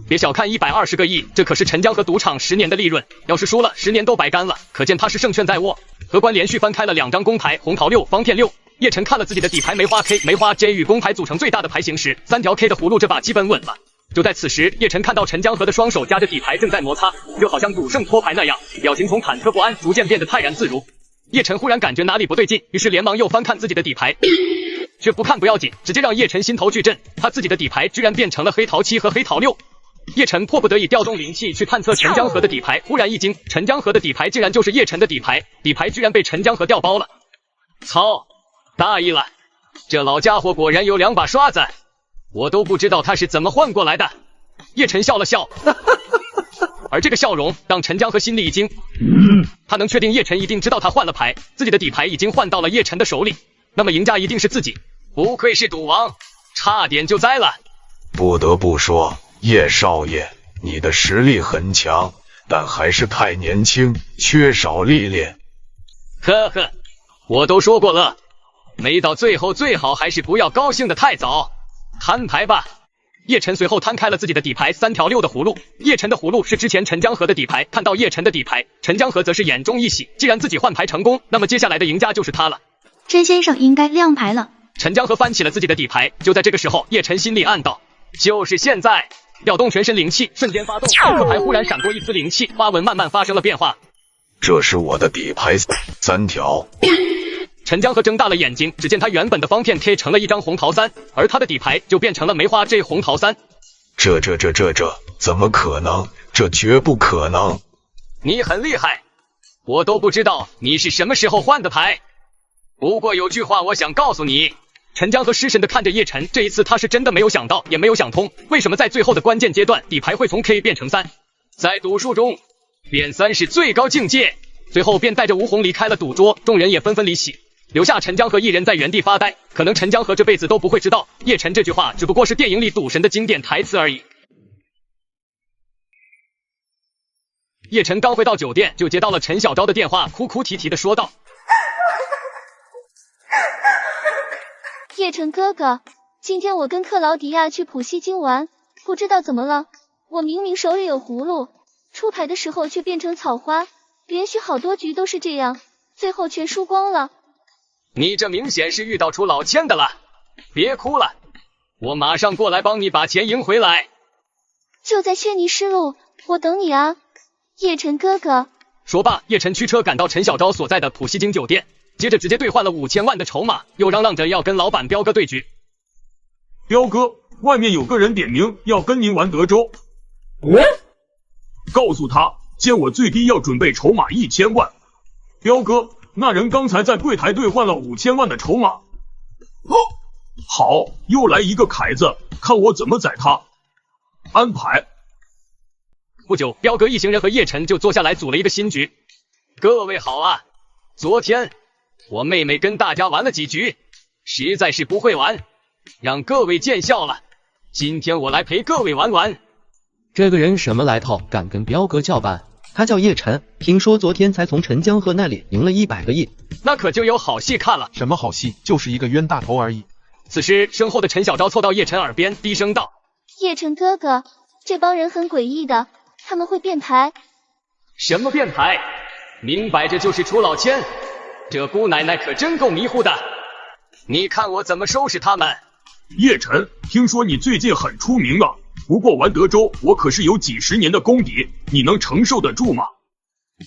别小看120个亿，这可是陈江河赌场10年的利润，要是输了，10年都白干了，可见他是胜券在握。荷官连续翻开了2张公牌，红桃6，方片6。叶晨看了自己的底牌梅花 K、梅花 J 与公牌组成最大的牌型时，3条 K 的葫芦这把基本稳了。就在此时，叶晨看到陈江河的双手夹着底牌正在摩擦，就好像赌圣托牌那样，表情从忐忑不安逐渐变得泰然自如。叶晨忽然感觉哪里不对劲，于是连忙又翻看自己的底牌，却不看不要紧，直接让叶晨心头巨震，他自己的底牌居然变成了黑桃7和黑桃6。叶晨迫不得已调动灵气去探测陈江河的底牌，忽然一惊，陈江河的底牌竟然就是叶晨的底牌，底牌居然被陈江河调包了。操，大意了，这老家伙果然有2把刷子，我都不知道他是怎么换过来的。叶晨笑了笑，而这个笑容让陈江河心里一惊，他能确定叶晨一定知道他换了牌，自己的底牌已经换到了叶晨的手里，那么赢家一定是自己。不愧是赌王，差点就栽了。不得不说，叶少爷，你的实力很强，但还是太年轻，缺少历练。呵呵，我都说过了，没到最后最好还是不要高兴的太早。摊牌吧。叶晨随后摊开了自己的底牌3条6的葫芦，叶晨的葫芦是之前陈江河的底牌，看到叶晨的底牌，陈江河则是眼中一喜，既然自己换牌成功，那么接下来的赢家就是他了。甄先生应该亮牌了。陈江河翻起了自己的底牌，就在这个时候，叶晨心里暗道，就是现在，调动全身灵气，瞬间发动，扑克牌忽然闪过一丝灵气，花纹慢慢发生了变化。这是我的底牌3条。陈江河睁大了眼睛，只见他原本的方片 K 成了一张红桃3，而他的底牌就变成了梅花 J 红桃3。这怎么可能？这绝不可能！你很厉害，我都不知道你是什么时候换的牌。不过有句话我想告诉你。陈江河失神地看着叶晨，这一次他是真的没有想到，也没有想通，为什么在最后的关键阶段，底牌会从 K 变成3。在赌术中，变3是最高境界。随后便带着吴红离开了赌桌，众人也纷纷离席，留下陈江河一人在原地发呆。可能陈江河这辈子都不会知道，叶晨这句话只不过是电影里赌神的经典台词而已。叶晨刚回到酒店，就接到了陈小昭的电话，哭哭啼啼的说道：叶晨哥哥，今天我跟克劳迪亚去普西京玩，不知道怎么了，我明明手里有葫芦，出牌的时候却变成草花，连续好多局都是这样，最后全输光了。你这明显是遇到出老千的了，别哭了，我马上过来帮你把钱赢回来。就在轩尼诗路，我等你啊，叶晨哥哥。说罢，叶晨驱车赶到陈小昭所在的普西京酒店，接着直接兑换了5000万的筹码，又嚷嚷着要跟老板彪哥对局。彪哥，外面有个人点名要跟您玩德州，告诉他借我最低要准备筹码1000万。彪哥，那人刚才在柜台兑换了5000万的筹码。好，又来一个凯子，看我怎么宰他。安排。不久，彪哥一行人和叶晨就坐下来组了一个新局。各位好啊，昨天我妹妹跟大家玩了几局，实在是不会玩，让各位见笑了。今天我来陪各位玩玩。这个人什么来头，敢跟彪哥叫板？他叫叶晨，听说昨天才从陈江河那里赢了100个亿，那可就有好戏看了。什么好戏？就是一个冤大头而已。此时，身后的陈小昭凑到叶晨耳边，低声道：叶晨哥哥，这帮人很诡异的，他们会变牌。什么变牌？明摆着就是出老千，这姑奶奶可真够迷糊的。你看我怎么收拾他们。叶晨，听说你最近很出名啊，不过玩德州我可是有几10年的功底，你能承受得住吗？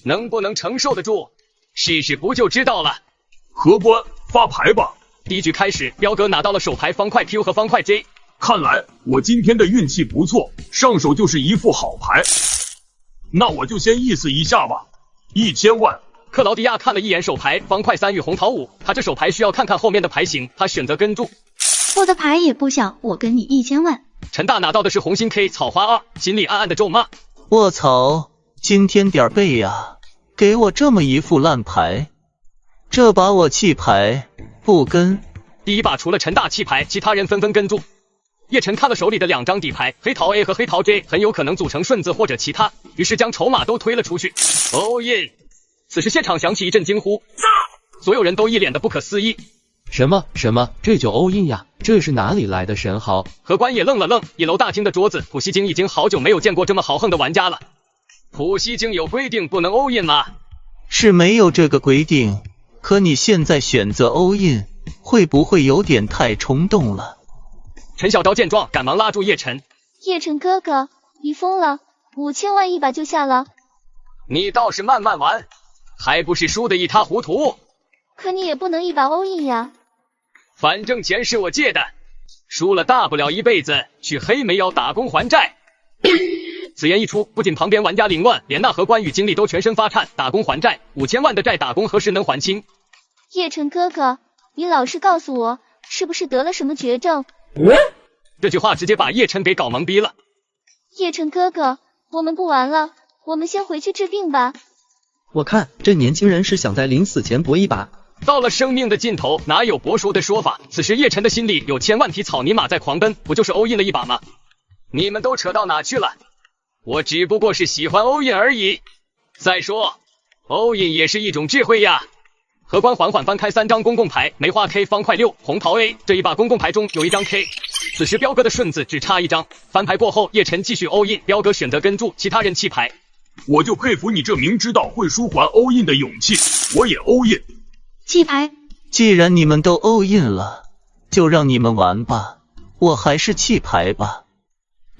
能不能承受得住，试试不就知道了。荷官，发牌吧。第一局开始，彪哥拿到了手牌方块 Q 和方块 J。看来我今天的运气不错，上手就是一副好牌。那我就先意思一下吧，1000万。克劳迪亚看了一眼手牌方块3与红桃5，他这手牌需要看看后面的牌型，他选择跟住。我的牌也不小，我跟你1000万。陈大拿到的是红心 K 草花2，心里暗暗的咒骂：卧槽，今天点背呀，给我这么一副烂牌，这把我弃牌不跟。第一把除了陈大弃牌，其他人纷纷跟住。叶晨看了手里的2张底牌，黑桃 A 和黑桃 J 很有可能组成顺子或者其他，于是将筹码都推了出去。all in！ 此时现场响起一阵惊呼，所有人都一脸的不可思议。什么？这就all in呀？这是哪里来的神豪？荷官也愣了愣，1楼大厅的桌子，普希金已经好久没有见过这么豪横的玩家了。普希金有规定不能 all in 吗？是没有这个规定，可你现在选择 all in， 会不会有点太冲动了？陈小昭见状，赶忙拉住叶晨。叶晨哥哥，你疯了，5000万一把就下了。你倒是慢慢玩，还不是输得一塌糊涂。可你也不能一把 all in 呀。反正钱是我借的，输了大不了一辈子去黑煤窑打工还债。此言一出，不仅旁边玩家凌乱，连那荷官与经理都全身发颤。打工还债，5000万的债打工何时能还清？叶晨哥哥，你老实告诉我，是不是得了什么绝症？这句话直接把叶晨给搞懵逼了。叶晨哥哥，我们不玩了，我们先回去治病吧。我看这年轻人是想在临死前搏一把。到了生命的尽头，哪有搏输的说法？此时叶晨的心里有千万匹草泥马在狂奔，不就是 all in 了一把吗？你们都扯到哪去了？我只不过是喜欢 all in 而已。再说 all in 也是一种智慧呀。荷官缓缓翻开3张公共牌，梅花 K 方块6，红桃 A。这一把公共牌中有1张 K， 此时彪哥的顺子只差1张。翻牌过后，叶晨继续 all in， 彪哥选择跟注，其他人弃牌。我就佩服你这明知道会输还 all in 的勇气，我也 all in。弃牌。既然你们都 all in 了，就让你们玩吧，我还是弃牌吧。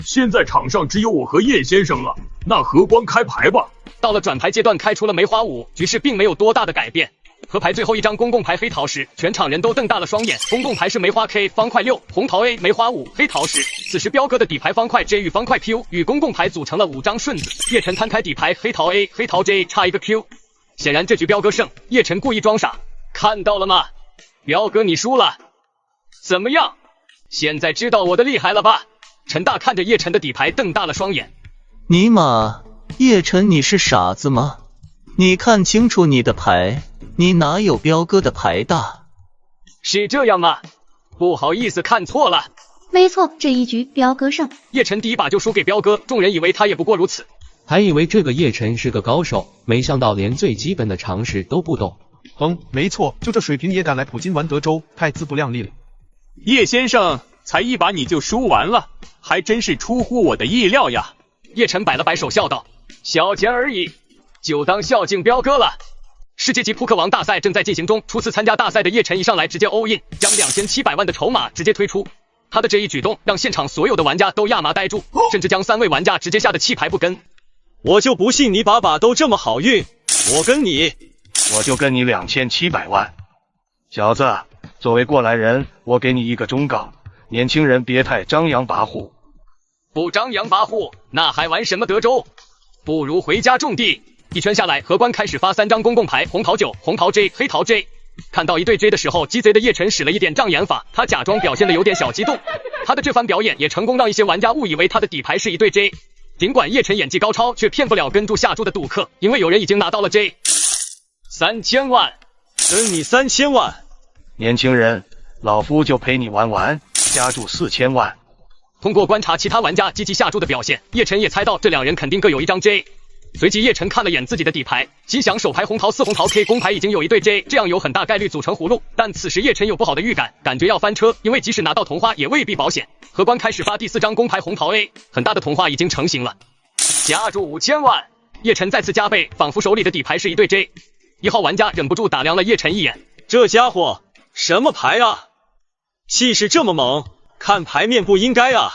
现在场上只有我和叶先生了，那荷官开牌吧。到了转牌阶段，开出了梅花5，局势并没有多大的改变。合牌最后1张公共牌黑桃时，全场人都瞪大了双眼。公共牌是梅花 K 方块6，红桃 A， 梅花5，黑桃时。此时彪哥的底牌方块 J 与方块 Q 与公共牌组成了5张顺子。叶晨摊开底牌黑桃 A， 黑桃 J 差一个 Q。显然这局彪哥胜，叶晨故意装傻。看到了吗？彪哥你输了。怎么样？现在知道我的厉害了吧？陈大看着叶晨的底牌瞪大了双眼。尼玛，叶晨你是傻子吗？你看清楚你的牌，你哪有彪哥的牌大？是这样吗？不好意思，看错了。没错，这一局彪哥胜。叶晨第一把就输给彪哥，众人以为他也不过如此，还以为这个叶晨是个高手，没想到连最基本的常识都不懂。没错，就这水平也敢来普京玩德州，太自不量力了。叶先生，才一把你就输完了，还真是出乎我的意料呀。叶晨摆了摆手笑道，小钱而已，就当孝敬彪哥了。世界级扑克王大赛正在进行中，初次参加大赛的叶晨一上来直接 all in， 将2700万的筹码直接推出。他的这一举动让现场所有的玩家都亚麻呆住，甚至将3位玩家直接吓得弃牌不跟。我就不信你把把都这么好运，我跟你2700万。小子，作为过来人，我给你一个忠告，年轻人别太张扬跋扈。不张扬跋扈，那还玩什么德州？不如回家种地。一圈下来，荷官开始发3张公共牌，红桃9，红桃 J， 黑桃 J。看到一对 J 的时候，鸡贼的叶晨使了一点障眼法，他假装表现的有点小激动。他的这番表演也成功让一些玩家误以为他的底牌是一对 J。尽管叶晨演技高超，却骗不了跟住下注的赌客，因为有人已经拿到了 J。3000万，跟你3000万。年轻人，老夫就陪你玩玩，加注4000万。通过观察其他玩家积极下注的表现，叶晨也猜到这2人肯定各有1张 J。随即叶晨看了眼自己的底牌，心想手牌红桃4，红桃 K， 公牌已经有一对 J， 这样有很大概率组成葫芦。但此时叶晨有不好的预感，感觉要翻车，因为即使拿到同花也未必保险。荷官开始发第4张公牌红桃 A， 很大的同花已经成型了。加注5000万，叶晨再次加倍，仿佛手里的底牌是一对 J。1号玩家忍不住打量了叶晨一眼，这家伙什么牌啊？气势这么猛，看牌面不应该啊。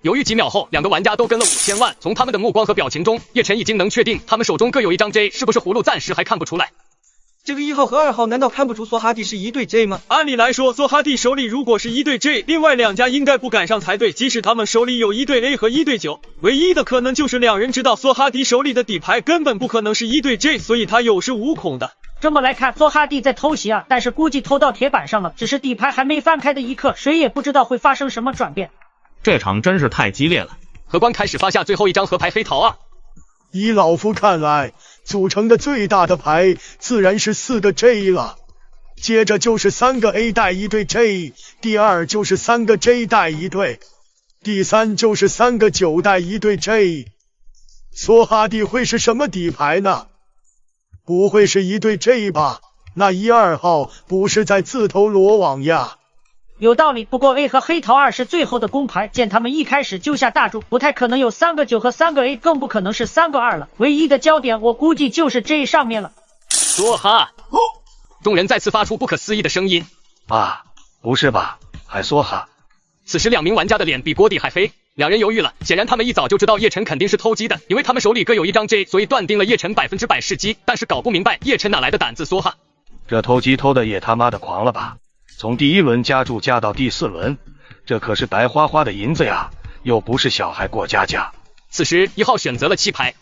犹豫几秒后，2个玩家都跟了5000万。从他们的目光和表情中，叶晨已经能确定他们手中各有1张 J， 是不是葫芦暂时还看不出来。这个1号和2号难道看不出梭哈蒂是一对 J 吗？按理来说，梭哈蒂手里如果是一对 J， 另外2家应该不敢上才对。即使他们手里有一对 A 和一对9，唯一的可能就是2人知道梭哈蒂手里的底牌根本不可能是一对 J， 所以他有恃无恐的。这么来看，梭哈蒂在偷袭啊，但是估计偷到铁板上了，只是底牌还没翻开的一刻，谁也不知道会发生什么转变。这场真是太激烈了。荷官开始发下最后1张河牌黑桃2。以老夫看来，组成的最大的牌自然是4个 J 了，接着就是3个 A 带一对 J， 第二就是3个 J 带一对。第3就是3个9带1对 J。梭哈蒂会是什么底牌呢？不会是1对 J 吧？那1、2号不是在自投罗网呀？有道理，不过 A 和黑桃2是最后的公牌，见他们一开始就下大注，不太可能有3个9和3个 A， 更不可能是3个2了。唯一的焦点我估计就是 J 上面了。梭哈！众人再次发出不可思议的声音。啊，不是吧，还梭哈？此时2名玩家的脸比锅底还黑，两人犹豫了。显然他们一早就知道叶晨肯定是偷鸡的，因为他们手里各有一张 J， 所以断定了叶晨100%是鸡，但是搞不明白叶晨哪来的胆子梭哈。这偷鸡偷的也他妈的狂了吧！从第1轮加注加到第4轮，这可是白花花的银子呀，又不是小孩过家家。此时1号选择了弃牌，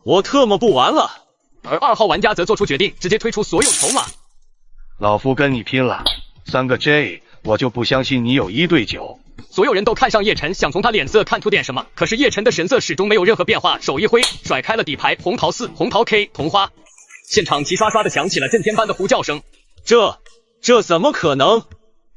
我特么不玩了。而2号玩家则做出决定，直接推出所有筹码。老夫跟你拼了，3个 J， 我就不相信你有1对9。所有人都看上叶晨，想从他脸色看出点什么，可是叶晨的神色始终没有任何变化，手一挥，甩开了底牌红桃4、红桃 K、同花。现场齐刷刷的响起了震天般的呼叫声。这怎么可能？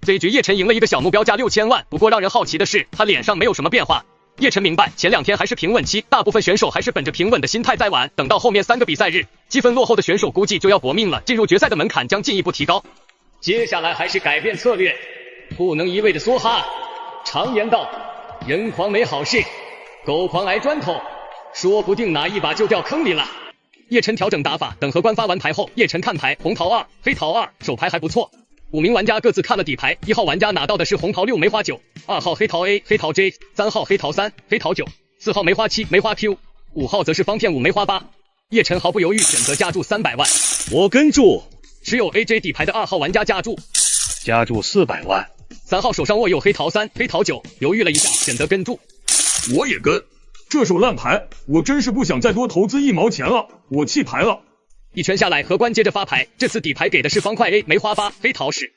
这一局叶晨赢了一个小目标价6000万，不过让人好奇的是，他脸上没有什么变化。叶晨明白，前2天还是平稳期，大部分选手还是本着平稳的心态在玩，等到后面3个比赛日，积分落后的选手估计就要搏命了，进入决赛的门槛将进一步提高。接下来还是改变策略，不能一味的梭哈。常言道，人狂没好事，狗狂挨砖头，说不定哪一把就掉坑里了。叶晨调整打法，等荷官发完牌后，叶晨看牌，红桃2、黑桃2，手牌还不错。5名玩家各自看了底牌，1号玩家拿到的是红桃6、梅花9， 2号黑桃 A、黑桃 J， 3号黑桃3、黑桃9， 4号梅花7、梅花 Q， 5号则是方片5、梅花8。叶晨毫不犹豫选择加注300万，我跟注。持有 AJ 底牌的2号玩家加注400万。3号手上握有黑桃3、黑桃9，犹豫了一下，选择跟注。我也跟。这手烂牌，我真是不想再多投资1毛钱了，我弃牌了。一圈下来，荷官接着发牌，这次底牌给的是方块 A、梅花8、黑桃10。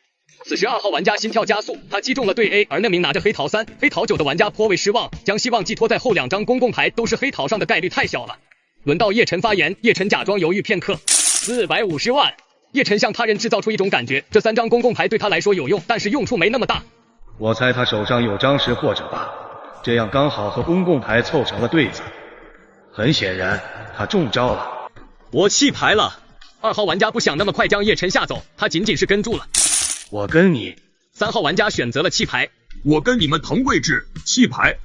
此时2号玩家心跳加速，他击中了对 A， 而那名拿着黑桃3、黑桃9的玩家颇为失望，将希望寄托在后2张公共牌都是黑桃上的概率太小了。轮到叶晨发言，叶晨假装犹豫片刻，450万。叶晨向他人制造出一种感觉，这3张公共牌对他来说有用，但是用处没那么大。我猜他手上有张10或者8，这样刚好和公共牌凑成了对子。很显然，他中招了。我弃牌了。2号玩家不想那么快将叶晨吓走，他仅仅是跟住了。我跟你。3号玩家选择了弃牌。我跟你们同位置，弃牌。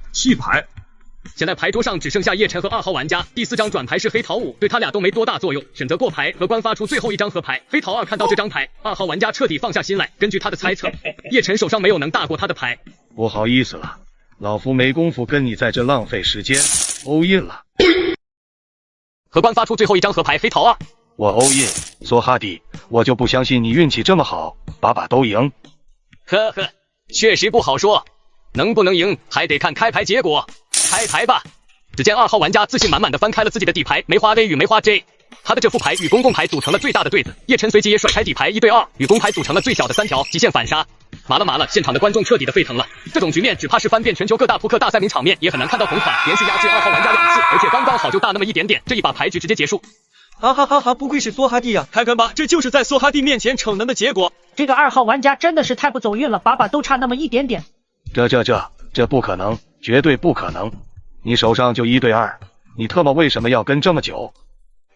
现在牌桌上只剩下叶晨和2号玩家，第4张转牌是黑桃5，对他俩都没多大作用，选择过牌。荷官发出最后一张合牌，黑桃2看到这张牌，2号玩家彻底放下心来。根据他的猜测，叶晨手上没有能大过他的牌。不好意思了，老夫没工夫跟你在这浪费时间，all in 了。荷官发出最后一张合牌，黑桃2。我all in，梭哈迪，我就不相信你运气这么好，把把都赢。呵呵，确实不好说，能不能赢还得看开牌结果。开牌吧！只见2号玩家自信满满的翻开了自己的底牌，梅花 A 与梅花 J， 他的这副牌与公共牌组成了最大的对子。叶晨随即也甩开底牌1对2，与公牌组成了最小的3条，极限反杀。麻了，现场的观众彻底的沸腾了。这种局面只怕是翻遍全球各大扑克大赛名场面，也很难看到同款连续压制2号玩家2次，而且刚刚好就大那么一点点，这一把牌局直接结束。哈哈哈哈！不愧是梭哈蒂呀，看看吧，这就是在梭哈蒂面前逞能的结果。这个2号玩家真的是太不走运了，把都差那么一点点。这不可能，绝对不可能！你手上就1对2，你特么为什么要跟这么久？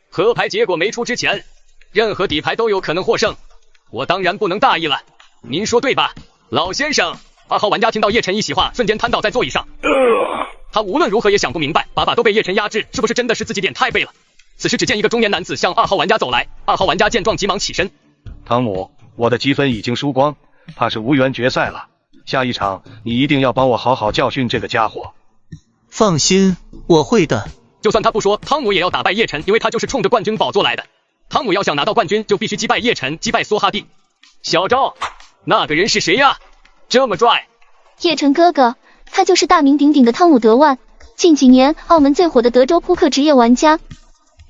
合牌结果没出之前，任何底牌都有可能获胜，我当然不能大意了。您说对吧，老先生？2号玩家听到叶晨一席话，瞬间瘫倒在座椅上。他无论如何也想不明白，把都被叶晨压制，是不是真的是自己脸太背了？此时只见一个中年男子向2号玩家走来，2号玩家见状急忙起身。汤姆，我的积分已经输光，怕是无缘决赛了。下一场你一定要帮我好好教训这个家伙。放心，我会的。就算他不说，汤姆也要打败叶晨，因为他就是冲着冠军宝座来的。汤姆要想拿到冠军，就必须击败叶晨，击败梭哈蒂。小昭，那个人是谁呀？这么拽！叶晨哥哥，他就是大名鼎鼎的汤姆·德万，近几年澳门最火的德州扑克职业玩家。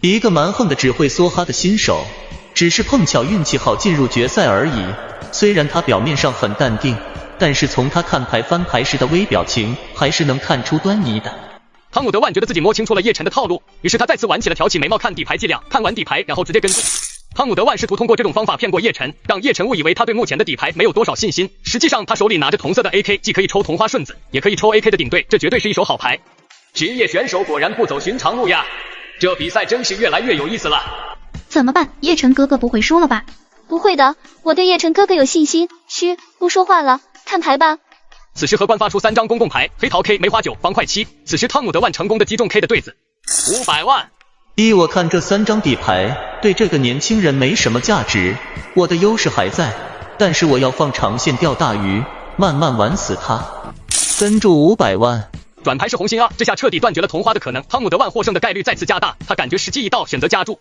一个蛮横的只会梭哈的新手，只是碰巧运气好进入决赛而已。虽然他表面上很淡定，但是从他看牌翻牌时的微表情，还是能看出端倪的。汤姆·德万觉得自己摸清楚了叶晨的套路，于是他再次玩起了挑起眉毛看底牌伎俩，看完底牌然后直接跟住。汤姆德万试图通过这种方法骗过叶晨，让叶晨误以为他对目前的底牌没有多少信心。实际上他手里拿着同色的 AK， 既可以抽同花顺子，也可以抽 AK 的顶队，这绝对是一手好牌。职业选手果然不走寻常路呀，这比赛真是越来越有意思了。怎么办？叶晨哥哥不会输了吧？不会的，我对叶晨哥哥有信心。嘘，不说话了，看牌吧。此时荷官发出3张公共牌，黑桃 K、梅花9、方块7。此时汤姆德万成功的击中 K 的对子，500万。依我看，这3张底牌对这个年轻人没什么价值。我的优势还在，但是我要放长线钓大鱼，慢慢玩死他。跟注500万。转牌是红心2，这下彻底断绝了同花的可能。汤姆德万获胜的概率再次加大，他感觉时机一到，选择加注。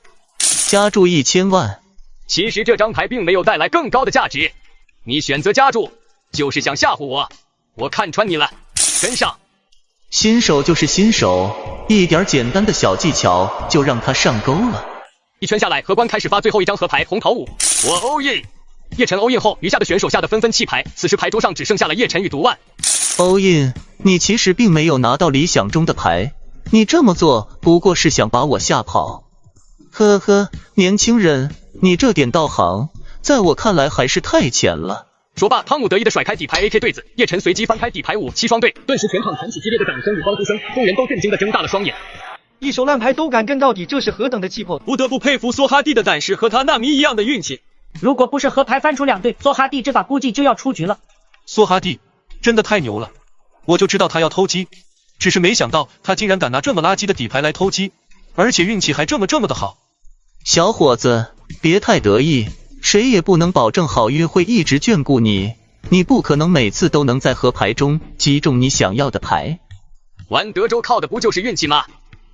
加注1000万。其实这张牌并没有带来更高的价值，你选择加注就是想吓唬我，我看穿你了，跟上。新手就是新手，一点简单的小技巧就让他上钩了。一圈下来，荷官开始发最后一张河牌红桃5，我 all in。叶晨 all in 后，余下的选手吓得纷纷弃牌，此时牌桌上只剩下了叶晨与毒万。all in， 你其实并没有拿到理想中的牌，你这么做不过是想把我吓跑。呵呵，年轻人，你这点道行，在我看来还是太浅了。说罢，汤姆得意的甩开底牌 AK 对子，叶晨随即翻开底牌5、7双对，顿时全场响起激烈的掌声与欢呼声，众人都震惊的睁大了双眼。一手烂牌都敢跟到底，这是何等的气魄！不得不佩服梭哈蒂的胆识和他纳米一样的运气。如果不是河牌翻出2对，梭哈蒂这把估计就要出局了。梭哈蒂真的太牛了，我就知道他要偷鸡，只是没想到他竟然敢拿这么垃圾的底牌来偷鸡，而且运气还这么的好。小伙子，别太得意，谁也不能保证好运会一直眷顾你，你不可能每次都能在河牌中击中你想要的牌。玩德州靠的不就是运气吗？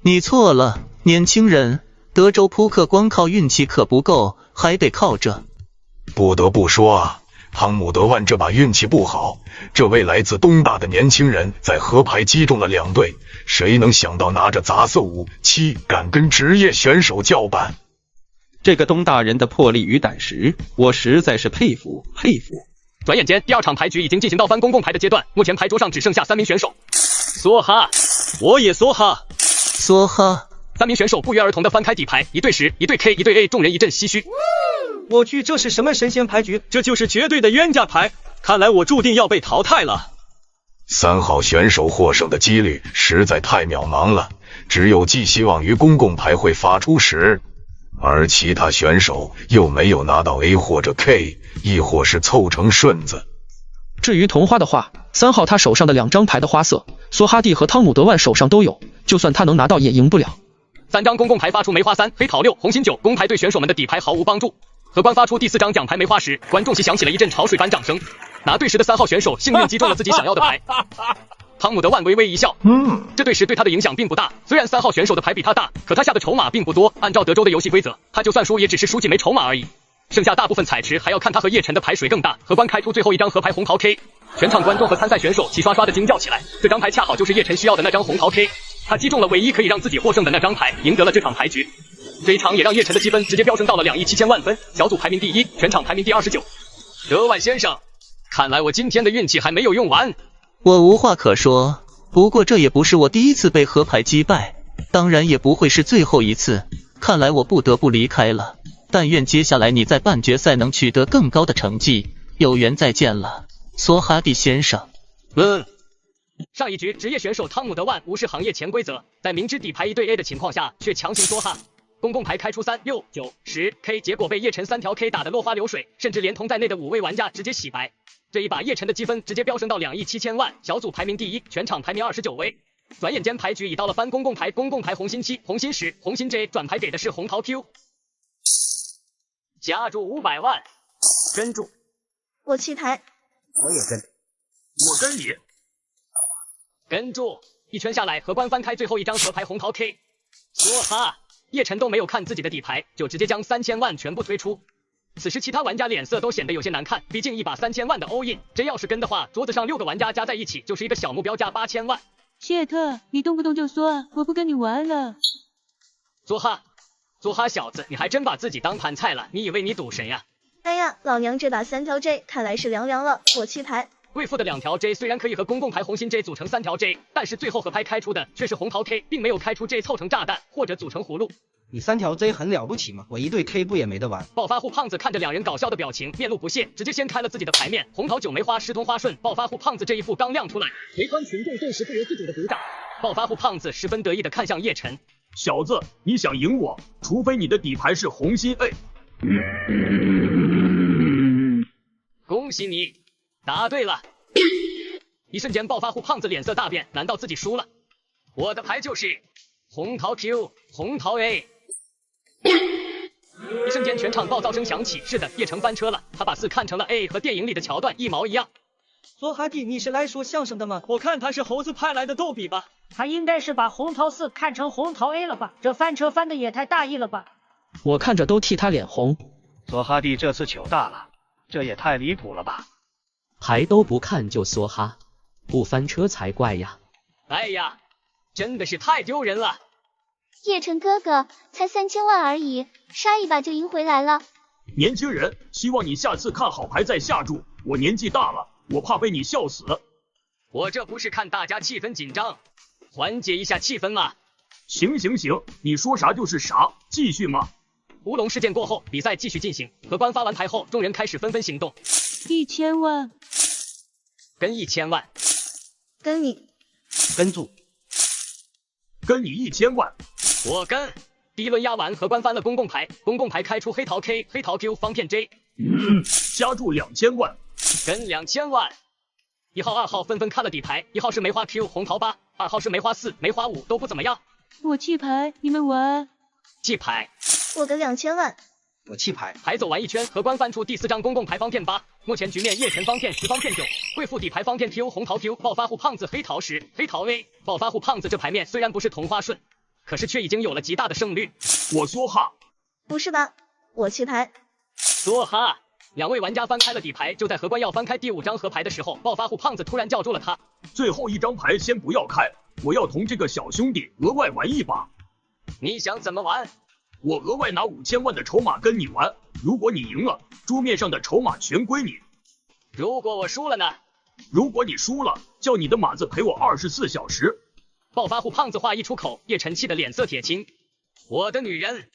你错了，年轻人，德州扑克光靠运气可不够，还得靠这。不得不说啊，汤姆德万这把运气不好，这位来自东大的年轻人在河牌击中了2对，谁能想到拿着杂色5、7敢跟职业选手叫板？这个东大人的魄力与胆识，我实在是佩服。转眼间，第2场牌局已经进行到翻公共牌的阶段，目前牌桌上只剩下3名选手。梭哈，我也梭哈。梭哈，3名选手不约而同的翻开底牌，1对10、1对 K、1对 A， 众人一阵唏嘘。我去，这是什么神仙牌局？这就是绝对的冤家牌，看来我注定要被淘汰了。3号选手获胜的几率实在太渺茫了，只有寄希望于公共牌会发出时，而其他选手又没有拿到 A 或者 K， 亦或是凑成顺子。至于同花的话，3号他手上的2张牌的花色，梭哈蒂和汤姆德万手上都有，就算他能拿到也赢不了。3张公共牌发出梅花3、黑桃6、红心9，公牌对选手们的底牌毫无帮助。荷官发出第4张奖牌梅花10，观众席响起了一阵潮水般掌声。拿对10的3号选手幸运击中了自己想要的牌。汤姆德万微微一笑，这对10对他的影响并不大。虽然3号选手的牌比他大，可他下的筹码并不多。按照德州的游戏规则，他就算输也只是输几枚筹码而已。剩下大部分彩池还要看他和叶晨的牌谁更大。荷官开出最后一张河牌红桃 K， 全场观众和参赛选手齐刷刷的惊叫起来。这张牌恰好就是叶晨需要的那张红桃 K， 他击中了唯一可以让自己获胜的那张牌，赢得了这场牌局。这一场也让叶晨的积分直接飙升到了2亿7000万分，小组排名第1，全场排名第29。德万先生，看来我今天的运气还没有用完。我无话可说，不过这也不是我第一次被河牌击败，当然也不会是最后一次。看来我不得不离开了，但愿接下来你在半决赛能取得更高的成绩，有缘再见了，梭哈蒂先生。上一局职业选手汤姆德万无视行业潜规则，在明知底牌1对 A 的情况下，却强行梭哈。公共牌开出3、6、9、10 K， 结果被叶晨3条 K 打得落花流水，甚至连同在内的5位玩家直接洗白。这一把叶晨的积分直接飙升到2亿7000万，小组排名第1，全场排名29位。转眼间牌局已到了翻公共牌红心7、红心10、红心 J， 转牌给的是红桃 Q。加注500万，跟住。我弃牌。我也跟。我跟你。跟住。一圈下来，荷官翻开最后一张河牌红桃 K。梭哈。叶晨都没有看自己的底牌，就直接将3000万全部推出。此时其他玩家脸色都显得有些难看，毕竟一把3000万的 all in， 这要是跟的话，桌子上6个玩家加在一起就是一个小目标加8000万。谢特，你动不动就说啊，我不跟你玩了。梭哈小子，你还真把自己当盘菜了，你以为你赌谁呀？哎呀，老娘这把3条 J 看来是凉了，我弃牌。贵妇的2条 J 虽然可以和公共牌红心 J 组成3条 J， 但是最后合拍开出的却是红桃 K， 并没有开出 J 凑成炸弹或者组成葫芦。你3条 Z 很了不起吗？我1对 K 不也没得玩？暴发户胖子看着两人搞笑的表情，面露不屑，直接掀开了自己的牌面。红桃9梅花10同花顺，暴发户胖子这一副刚亮出来，围观群众顿时不由自主的鼓掌。暴发户胖子十分得意的看向叶晨，小子，你想赢我，除非你的底牌是红心 A。恭喜你，答对了。一瞬间，暴发户胖子脸色大变，难道自己输了？我的牌就是红桃 Q， 红桃 A。一瞬间，全场暴躁声响起。是的，叶城翻车了，他把4看成了 A， 和电影里的桥段一毛一样。梭哈弟，你是来说相声的吗？我看他是猴子派来的逗比吧。他应该是把红桃4看成红桃 A 了吧？这翻车翻的也太大意了吧！我看着都替他脸红。梭哈弟这次糗大了，这也太离谱了吧！牌都不看就梭哈，不翻车才怪呀！哎呀，真的是太丢人了！叶晨哥哥，才3000万而已，杀一把就赢回来了。年轻人，希望你下次看好牌再下注。我年纪大了，我怕被你笑死。我这不是看大家气氛紧张，缓解一下气氛吗？行，你说啥就是啥，继续嘛。乌龙事件过后，比赛继续进行。荷官发完牌后，众人开始纷纷行动。1000万，跟1000万，跟你，跟住，跟你1000万，我跟。第一轮压完，荷官翻了公共牌，公共牌开出黑桃 K、黑桃 Q 方片 J， 加注2000万，跟2000万。1号、2号纷纷看了底牌，1号是梅花 Q 红桃8， 2号是梅花4、梅花5，都不怎么样。我弃牌，你们玩。弃牌，我跟2000万。我弃牌。牌走完一圈，荷官翻出第4张公共牌方片8，目前局面叶晨方片10方片9，贵妇底牌方片 Q 红桃 Q， 暴发户胖子黑桃10，黑桃 A。暴发户胖子这牌面虽然不是同花顺，可是却已经有了极大的胜率。我梭哈。不是吧？我弃牌。梭哈。两位玩家翻开了底牌，就在荷官要翻开第5张河牌的时候，暴发户胖子突然叫住了他。最后一张牌先不要开，我要同这个小兄弟额外玩一把。你想怎么玩？我额外拿5000万的筹码跟你玩，如果你赢了，桌面上的筹码全归你。如果我输了呢？如果你输了，叫你的马子陪我24小时。暴发户胖子话一出口，叶晨气的脸色铁青。我的女人，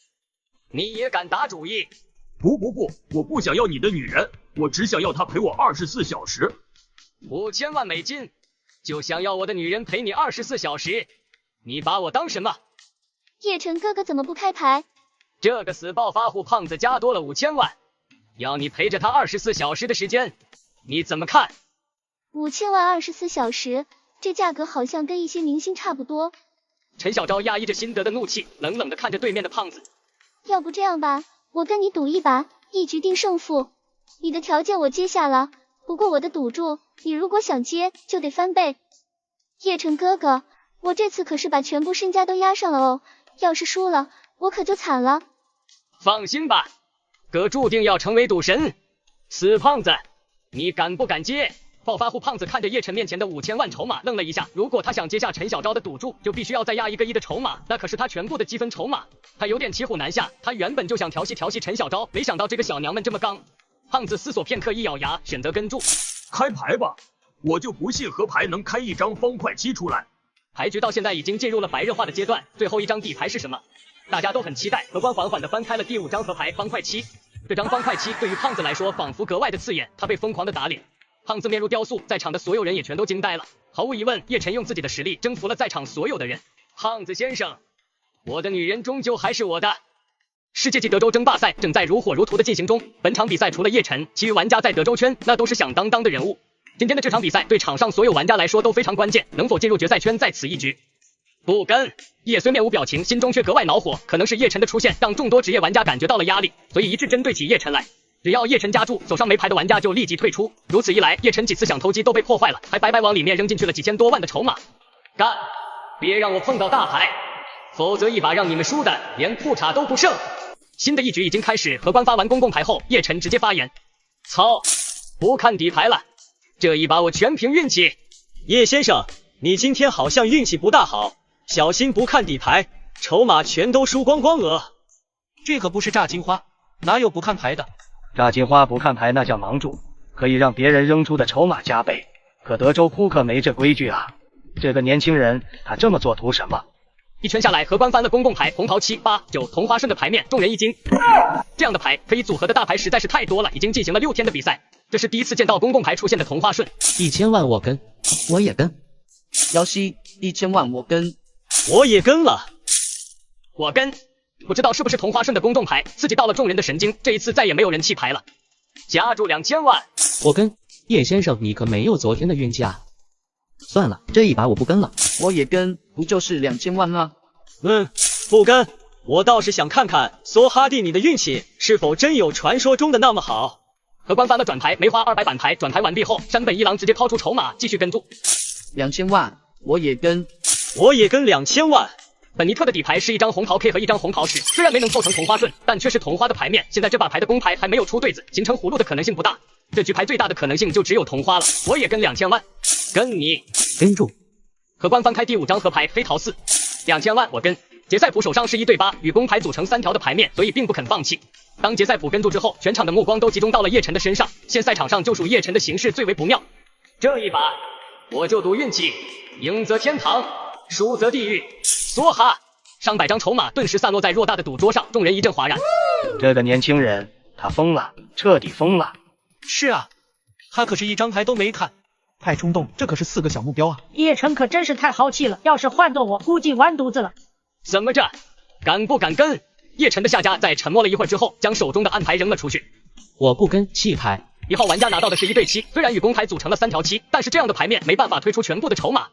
你也敢打主意？不，我不想要你的女人，我只想要她陪我24小时。5000万美金，就想要我的女人陪你24小时？你把我当什么？叶晨哥哥怎么不开牌？这个死暴发户胖子加多了5000万，要你陪着他24小时的时间，你怎么看？5000万24小时，这价格好像跟一些明星差不多。陈小昭压抑着心得的怒气，冷冷的看着对面的胖子。要不这样吧，我跟你赌一把，一局定胜负。你的条件我接下了，不过我的赌注，你如果想接，就得翻倍。叶晨哥哥，我这次可是把全部身家都押上了哦，要是输了，我可就惨了。放心吧，哥注定要成为赌神。死胖子，你敢不敢接？暴发户胖子看着叶晨面前的5000万筹码，愣了一下。如果他想接下陈小昭的赌注，就必须要再压一个1的筹码，那可是他全部的积分筹码。他有点骑虎难下，他原本就想调戏陈小昭，没想到这个小娘们这么刚。胖子思索片刻，一咬牙，选择跟注。开牌吧，我就不信河牌能开一张方块7出来。牌局到现在已经进入了白热化的阶段，最后一张底牌是什么？大家都很期待。荷官缓缓地翻开了第5张河牌方块7，这张方块7对于胖子来说仿佛格外的刺眼，他被疯狂的打脸。胖子面如雕塑，在场的所有人也全都惊呆了。毫无疑问，叶晨用自己的实力征服了在场所有的人。胖子先生，我的女人终究还是我的。世界级德州争霸赛正在如火如荼的进行中，本场比赛除了叶晨，其余玩家在德州圈那都是响当当的人物。今天的这场比赛对场上所有玩家来说都非常关键，能否进入决赛圈在此一局。不跟。叶虽面无表情，心中却格外恼火，可能是叶晨的出现让众多职业玩家感觉到了压力，所以一致针对起叶晨来。只要叶晨加注，手上没牌的玩家就立即退出。如此一来，叶晨几次想偷鸡都被破坏了，还白白往里面扔进去了几千多万的筹码。干！别让我碰到大牌，否则一把让你们输的连裤衩都不剩。新的一局已经开始，荷官发完公共牌后，叶晨直接发言：操，不看底牌了，这一把我全凭运气。叶先生，你今天好像运气不大好，小心不看底牌，筹码全都输光光了。这可不是炸金花，哪有不看牌的？炸金花不看牌那叫盲注，可以让别人扔出的筹码加倍。可德州扑克没这规矩啊！这个年轻人他这么做图什么？一圈下来，荷官翻了公共牌、红桃7、8、9、同花顺的牌面，众人一惊。这样的牌可以组合的大牌实在是太多了，已经进行了6天的比赛，这是第一次见到公共牌出现的同花顺。1000万我跟，我也跟。姚希，1000万我跟，我也跟了，我跟。不知道是不是同花顺的公众牌刺激到了众人的神经，这一次再也没有人弃牌了。加注2000万，我跟。叶先生，你可没有昨天的运气啊！算了，这一把我不跟了。我也跟，不就是2000万吗？不跟。我倒是想看看梭哈蒂你的运气是否真有传说中的那么好。荷官翻了转牌，梅花200板牌，转牌完毕后，山本一郎直接抛出筹码继续跟注。2000万，我也跟。我也跟2000万。本尼特的底牌是一张红桃 K 和一张红桃10，虽然没能凑成同花顺，但却是同花的牌面。现在这把牌的公牌还没有出对子，形成葫芦的可能性不大。这局牌最大的可能性就只有同花了。我也跟2000万，跟你跟住。荷官翻开第5张河牌黑桃4，2000万我跟。杰赛普手上是1对8，与公牌组成3条的牌面，所以并不肯放弃。当杰赛普跟住之后，全场的目光都集中到了叶晨的身上。现赛场上就属叶晨的形势最为不妙。这一把我就赌运气，赢则天堂，输则地狱。梭哈，上百张筹码顿时散落在偌大的赌桌上，众人一阵哗然。这个年轻人，他疯了，彻底疯了。是啊，他可是一张牌都没看，太冲动，这可是4个小目标啊！叶晨可真是太豪气了，要是换做我，估计完犊子了。怎么着，敢不敢跟？叶晨的下家在沉默了一会儿之后，将手中的暗牌扔了出去。我不跟，弃牌。1号玩家拿到的是1对7，虽然与公牌组成了3条7，但是这样的牌面没办法推出全部的筹码。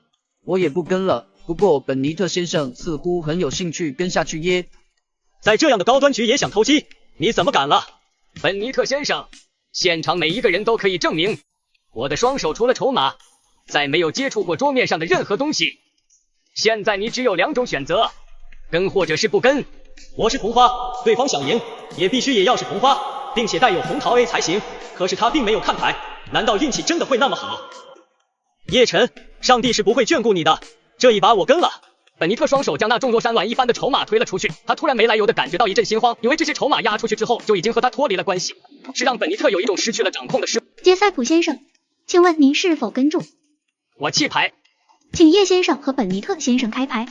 我也不跟了，不过本尼特先生似乎很有兴趣跟下去耶。在这样的高端局也想偷鸡，你怎么敢了？本尼特先生，现场每一个人都可以证明，我的双手除了筹码，再没有接触过桌面上的任何东西。现在你只有2种选择，跟或者是不跟。我是同花，对方想赢也必须也要是同花，并且带有红桃 A 才行。可是他并没有看牌，难道运气真的会那么好？叶晨，上帝是不会眷顾你的，这一把我跟了。本尼特双手将那重若山峦一般的筹码推了出去，他突然没来由的感觉到一阵心慌，因为这些筹码压出去之后就已经和他脱离了关系，是让本尼特有一种失去了掌控的失。杰塞普先生，请问您是否跟注？我弃牌，请叶先生和本尼特先生开牌。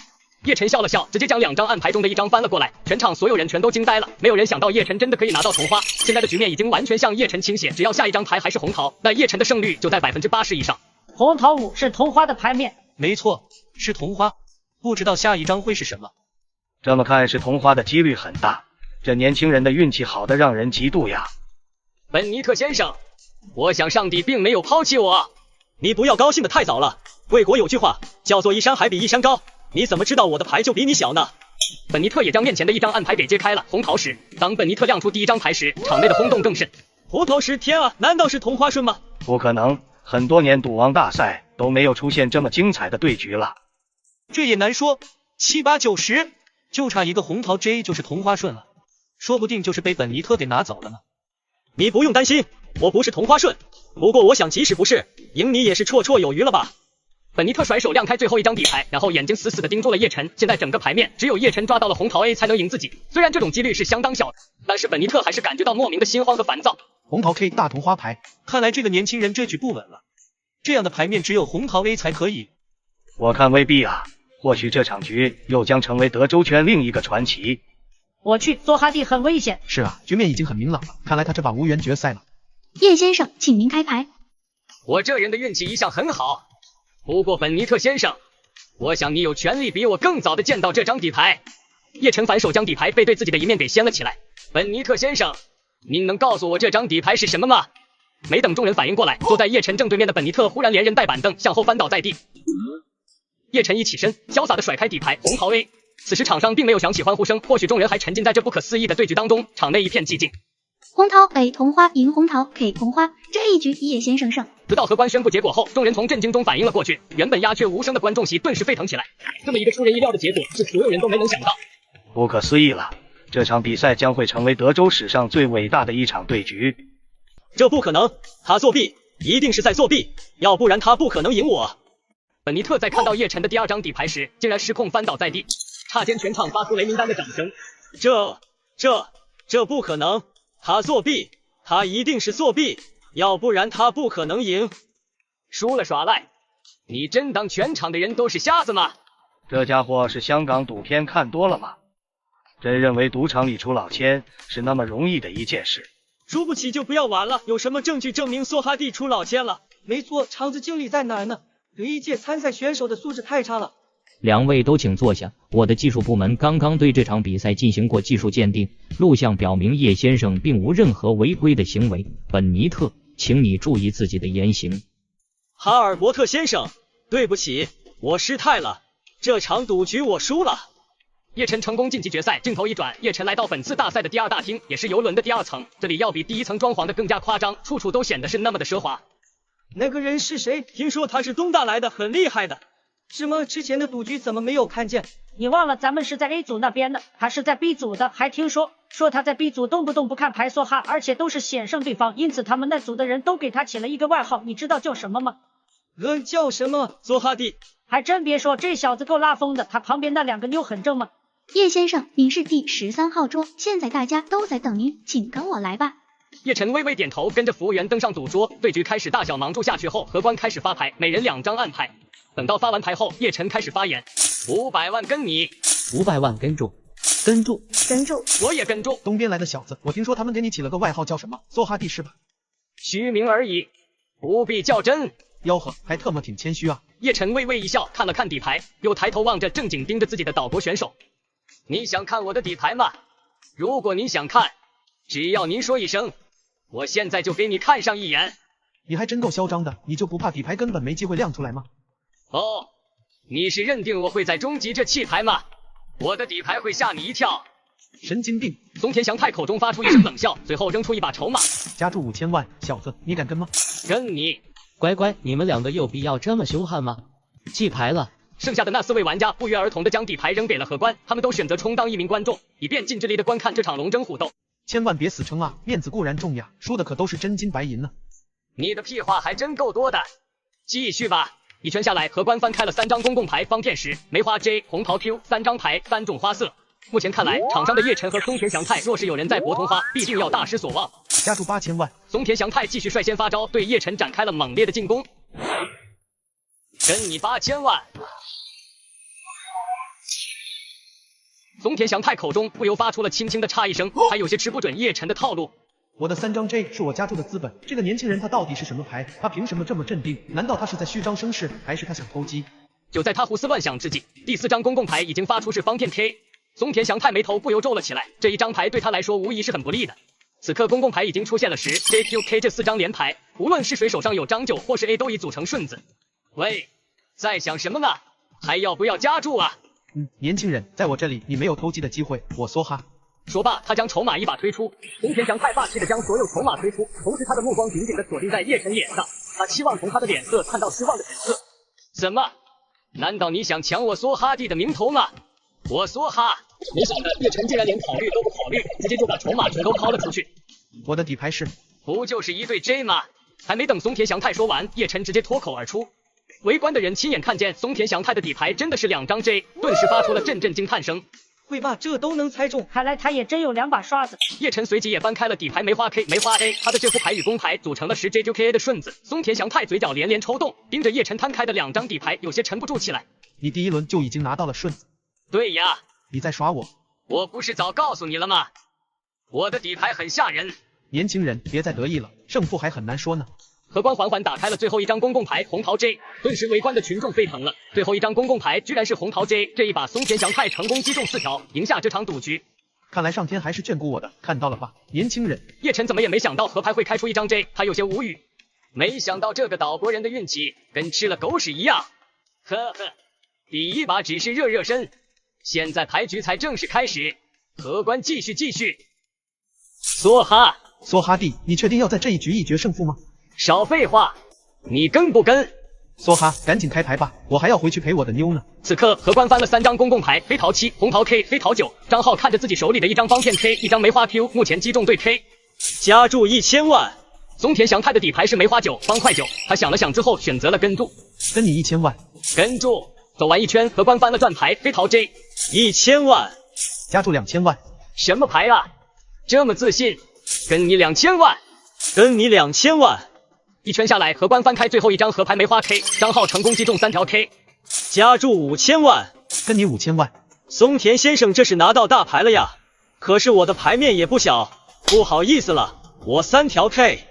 叶晨笑了笑，直接将2张暗牌中的1张翻了过来，全场所有人全都惊呆了，没有人想到叶晨真的可以拿到同花。现在的局面已经完全向叶晨倾斜，只要下一张牌还是红桃，那叶晨的胜率就在80%以上。红桃5是同花的牌面，没错，是同花，不知道下一张会是什么。这么看是同花的几率很大，这年轻人的运气好的让人嫉妒呀。本尼特先生，我想上帝并没有抛弃我。你不要高兴的太早了，贵国有句话叫做一山还比一山高，你怎么知道我的牌就比你小呢？本尼特也将面前的1张暗牌给揭开了，红桃10。当本尼特亮出第1张牌时，场内的轰动更甚。红桃10，天啊，难道是同花顺吗？不可能，很多年赌王大赛都没有出现这么精彩的对局了。这也难说，7、8、9、10，就差一个红桃 J 就是同花顺了，说不定就是被本尼特给拿走了呢。你不用担心，我不是同花顺，不过我想即使不是，赢你也是绰绰有余了吧。本尼特甩手亮开最后1张底牌，然后眼睛死死地盯住了叶晨。现在整个牌面只有叶晨抓到了红桃 A 才能赢自己，虽然这种几率是相当小的，但是本尼特还是感觉到莫名的心慌和烦躁。红桃 K 大同花牌，看来这个年轻人这局不稳了，这样的牌面只有红桃 A 才可以。我看未必啊，或许这场局又将成为德州圈另一个传奇。我去，梭哈蒂很危险。是啊，局面已经很明朗了，看来他这把无缘决赛了。叶先生，请您开牌。我这人的运气一向很好，不过本尼特先生，我想你有权利比我更早的见到这张底牌。叶晨反手将底牌背对自己的一面给掀了起来。本尼特先生，您能告诉我这张底牌是什么吗？没等众人反应过来，坐在叶晨正对面的本尼特忽然连人带板凳向后翻倒在地。叶晨一起身，潇洒的甩开底牌红桃 A。此时场上并没有响起欢呼声，或许众人还沉浸在这不可思议的对局当中，场内一片寂静。红桃 A 同花赢红桃 K 同花，这一局叶先生胜。直到荷官宣布结果后，众人从震惊中反应了过去，原本鸦雀无声的观众席顿时沸腾起来。这么一个出人意料的结果，是所有人都没能想到。不可思议了，这场比赛将会成为德州史上最伟大的一场对局。这不可能，他作弊，一定是在作弊，要不然他不可能赢我。本尼特在看到叶晨的第2张底牌时，竟然失控翻倒在地，刹间全场发出雷鸣般的掌声。这不可能，他作弊，他一定是作弊，要不然他不可能赢。输了耍赖，你真当全场的人都是瞎子吗？这家伙是香港赌片看多了吗？真认为赌场里出老千是那么容易的一件事？输不起就不要玩了，有什么证据证明梭哈蒂出老千了？没错，场子经理在哪儿呢？这一届参赛选手的素质太差了。两位都请坐下，我的技术部门刚刚对这场比赛进行过技术鉴定，录像表明叶先生并无任何违规的行为。本尼特，请你注意自己的言行。哈尔伯特先生，对不起，我失态了，这场赌局我输了。叶晨成功晋级决赛，镜头一转，叶晨来到本次大赛的第二大厅，也是游轮的第二层，这里要比第一层装潢的更加夸张，处处都显得是那么的奢华。那个人是谁？听说他是东大来的，很厉害的。是吗？之前的赌局怎么没有看见？你忘了咱们是在 A 组那边的，他是在 B 组的，还听说他在 B 组动不动不看牌梭哈，而且都是险胜对方，因此他们那组的人都给他起了一个外号，你知道叫什么吗？叫什么？梭哈蒂。还真别说，这小子够拉风的，他旁边那两个妞很正吗？叶先生，您是第13号桌，现在大家都在等您，请跟我来吧。叶晨微微点头，跟着服务员登上赌桌。对局开始，大小盲注下去后，荷官开始发牌，每人2张暗牌。等到发完牌后，叶晨开始发言：500万跟你，500万跟住，跟住，跟住，我也跟住。东边来的小子，我听说他们给你起了个外号，叫什么？梭哈蒂是吧？虚名而已，不必较真。吆喝，还特么挺谦虚啊。叶晨微微一笑，看了看底牌，又抬头望着正经盯着自己的岛国选手。你想看我的底牌吗？如果您想看，只要您说一声，我现在就给你看上一眼。你还真够嚣张的，你就不怕底牌根本没机会亮出来吗？哦，你是认定我会在终极这弃牌吗？我的底牌会吓你一跳。神经病！松田翔太口中发出一声冷笑，随后扔出一把筹码，加注5000万，小子，你敢跟吗？跟你。乖乖，你们两个有必要这么凶悍吗？弃牌了。剩下的那4位玩家不约而同地将底牌扔给了荷官，他们都选择充当一名观众，以便近距离地观看这场龙争虎斗。千万别死撑啊，面子固然重呀，输的可都是真金白银呢。你的屁话还真够多的，继续吧。一圈下来，荷官翻开了3张公共牌，方片10、梅花 J、红桃 Q， 3张牌，3种花色。目前看来，场上的叶晨和松田翔太若是有人在博同花，必定要大失所望。加注8000万。松田翔太继续率先发招，对叶晨展开了猛烈的进攻。跟你8000万。松田翔太口中不由发出了轻轻的诧异声，还有些吃不准叶晨的套路。我的3张 J 是我加注的资本，这个年轻人他到底是什么牌？他凭什么这么镇定？难道他是在虚张声势，还是他想偷鸡？就在他胡思乱想之际，第4张公共牌已经发出是方片 K， 松田翔太眉头不由皱了起来，这一张牌对他来说无疑是很不利的。此刻公共牌已经出现了10、J、Q、K 这4张连牌，无论是谁手上有张9或是 A 都已组成顺子。喂，在想什么呢？还要不要加注啊？年轻人，在我这里你没有偷鸡的机会，我梭哈。说罢，他将筹码一把推出，松田翔太霸气的将所有筹码推出，同时他的目光紧紧的锁定在叶晨脸上，他期望从他的脸色看到失望的神色。怎么？难道你想抢我梭哈蒂的名头吗？我梭哈！没想到叶晨竟然连考虑都不考虑，直接就把筹码全都抛了出去。我的底牌是，不就是一对 J 吗？还没等松田翔太说完，叶晨直接脱口而出。围观的人亲眼看见松田翔太的底牌真的是2张 J， 顿时发出了阵阵惊叹声。会吧，这都能猜中，看来他也真有2把刷子。叶晨随即也翻开了底牌梅花 K、梅花 A， 他的这副牌与公牌组成了10 J 9 K A 的顺子。松田翔太嘴角连连抽动，盯着叶晨摊开的2张底牌，有些沉不住气来。你第1轮就已经拿到了顺子。对呀，你在耍我？我不是早告诉你了吗？我的底牌很吓人。年轻人，别再得意了，胜负还很难说呢。荷官缓缓打开了最后1张公共牌红桃 J， 顿时围观的群众沸腾了。最后1张公共牌居然是红桃 J， 这一把松田翔太成功击中4条，赢下这场赌局。看来上天还是眷顾我的，看到了吧，年轻人。叶晨怎么也没想到河牌会开出1张 J， 他有些无语。没想到这个岛国人的运气跟吃了狗屎一样。呵呵，第1把只是热热身，现在牌局才正式开始。荷官继续。梭哈，梭哈蒂，你确定要在这一局一决胜负吗？少废话，你跟不跟？梭哈，赶紧开牌吧，我还要回去陪我的妞呢。此刻，荷官翻了3张公共牌，黑桃7、红桃 K、黑桃9。张浩看着自己手里的1张方片 K、1张梅花 Q， 目前击中对 K， 加注1000万。松田翔太的底牌是梅花9、方块9，他想了想之后选择了跟注。跟你1000万。跟注。走完1圈，荷官翻了转牌，黑桃 J， 1000万。加注2000万。什么牌啊？这么自信？跟你2000万。跟你2000万。一圈下来，荷官翻开最后1张河牌梅花 K， 张浩成功击中3条 K， 加注5000万。跟你5000万。松田先生这是拿到大牌了呀，可是我的牌面也不小，不好意思了，我3条 K。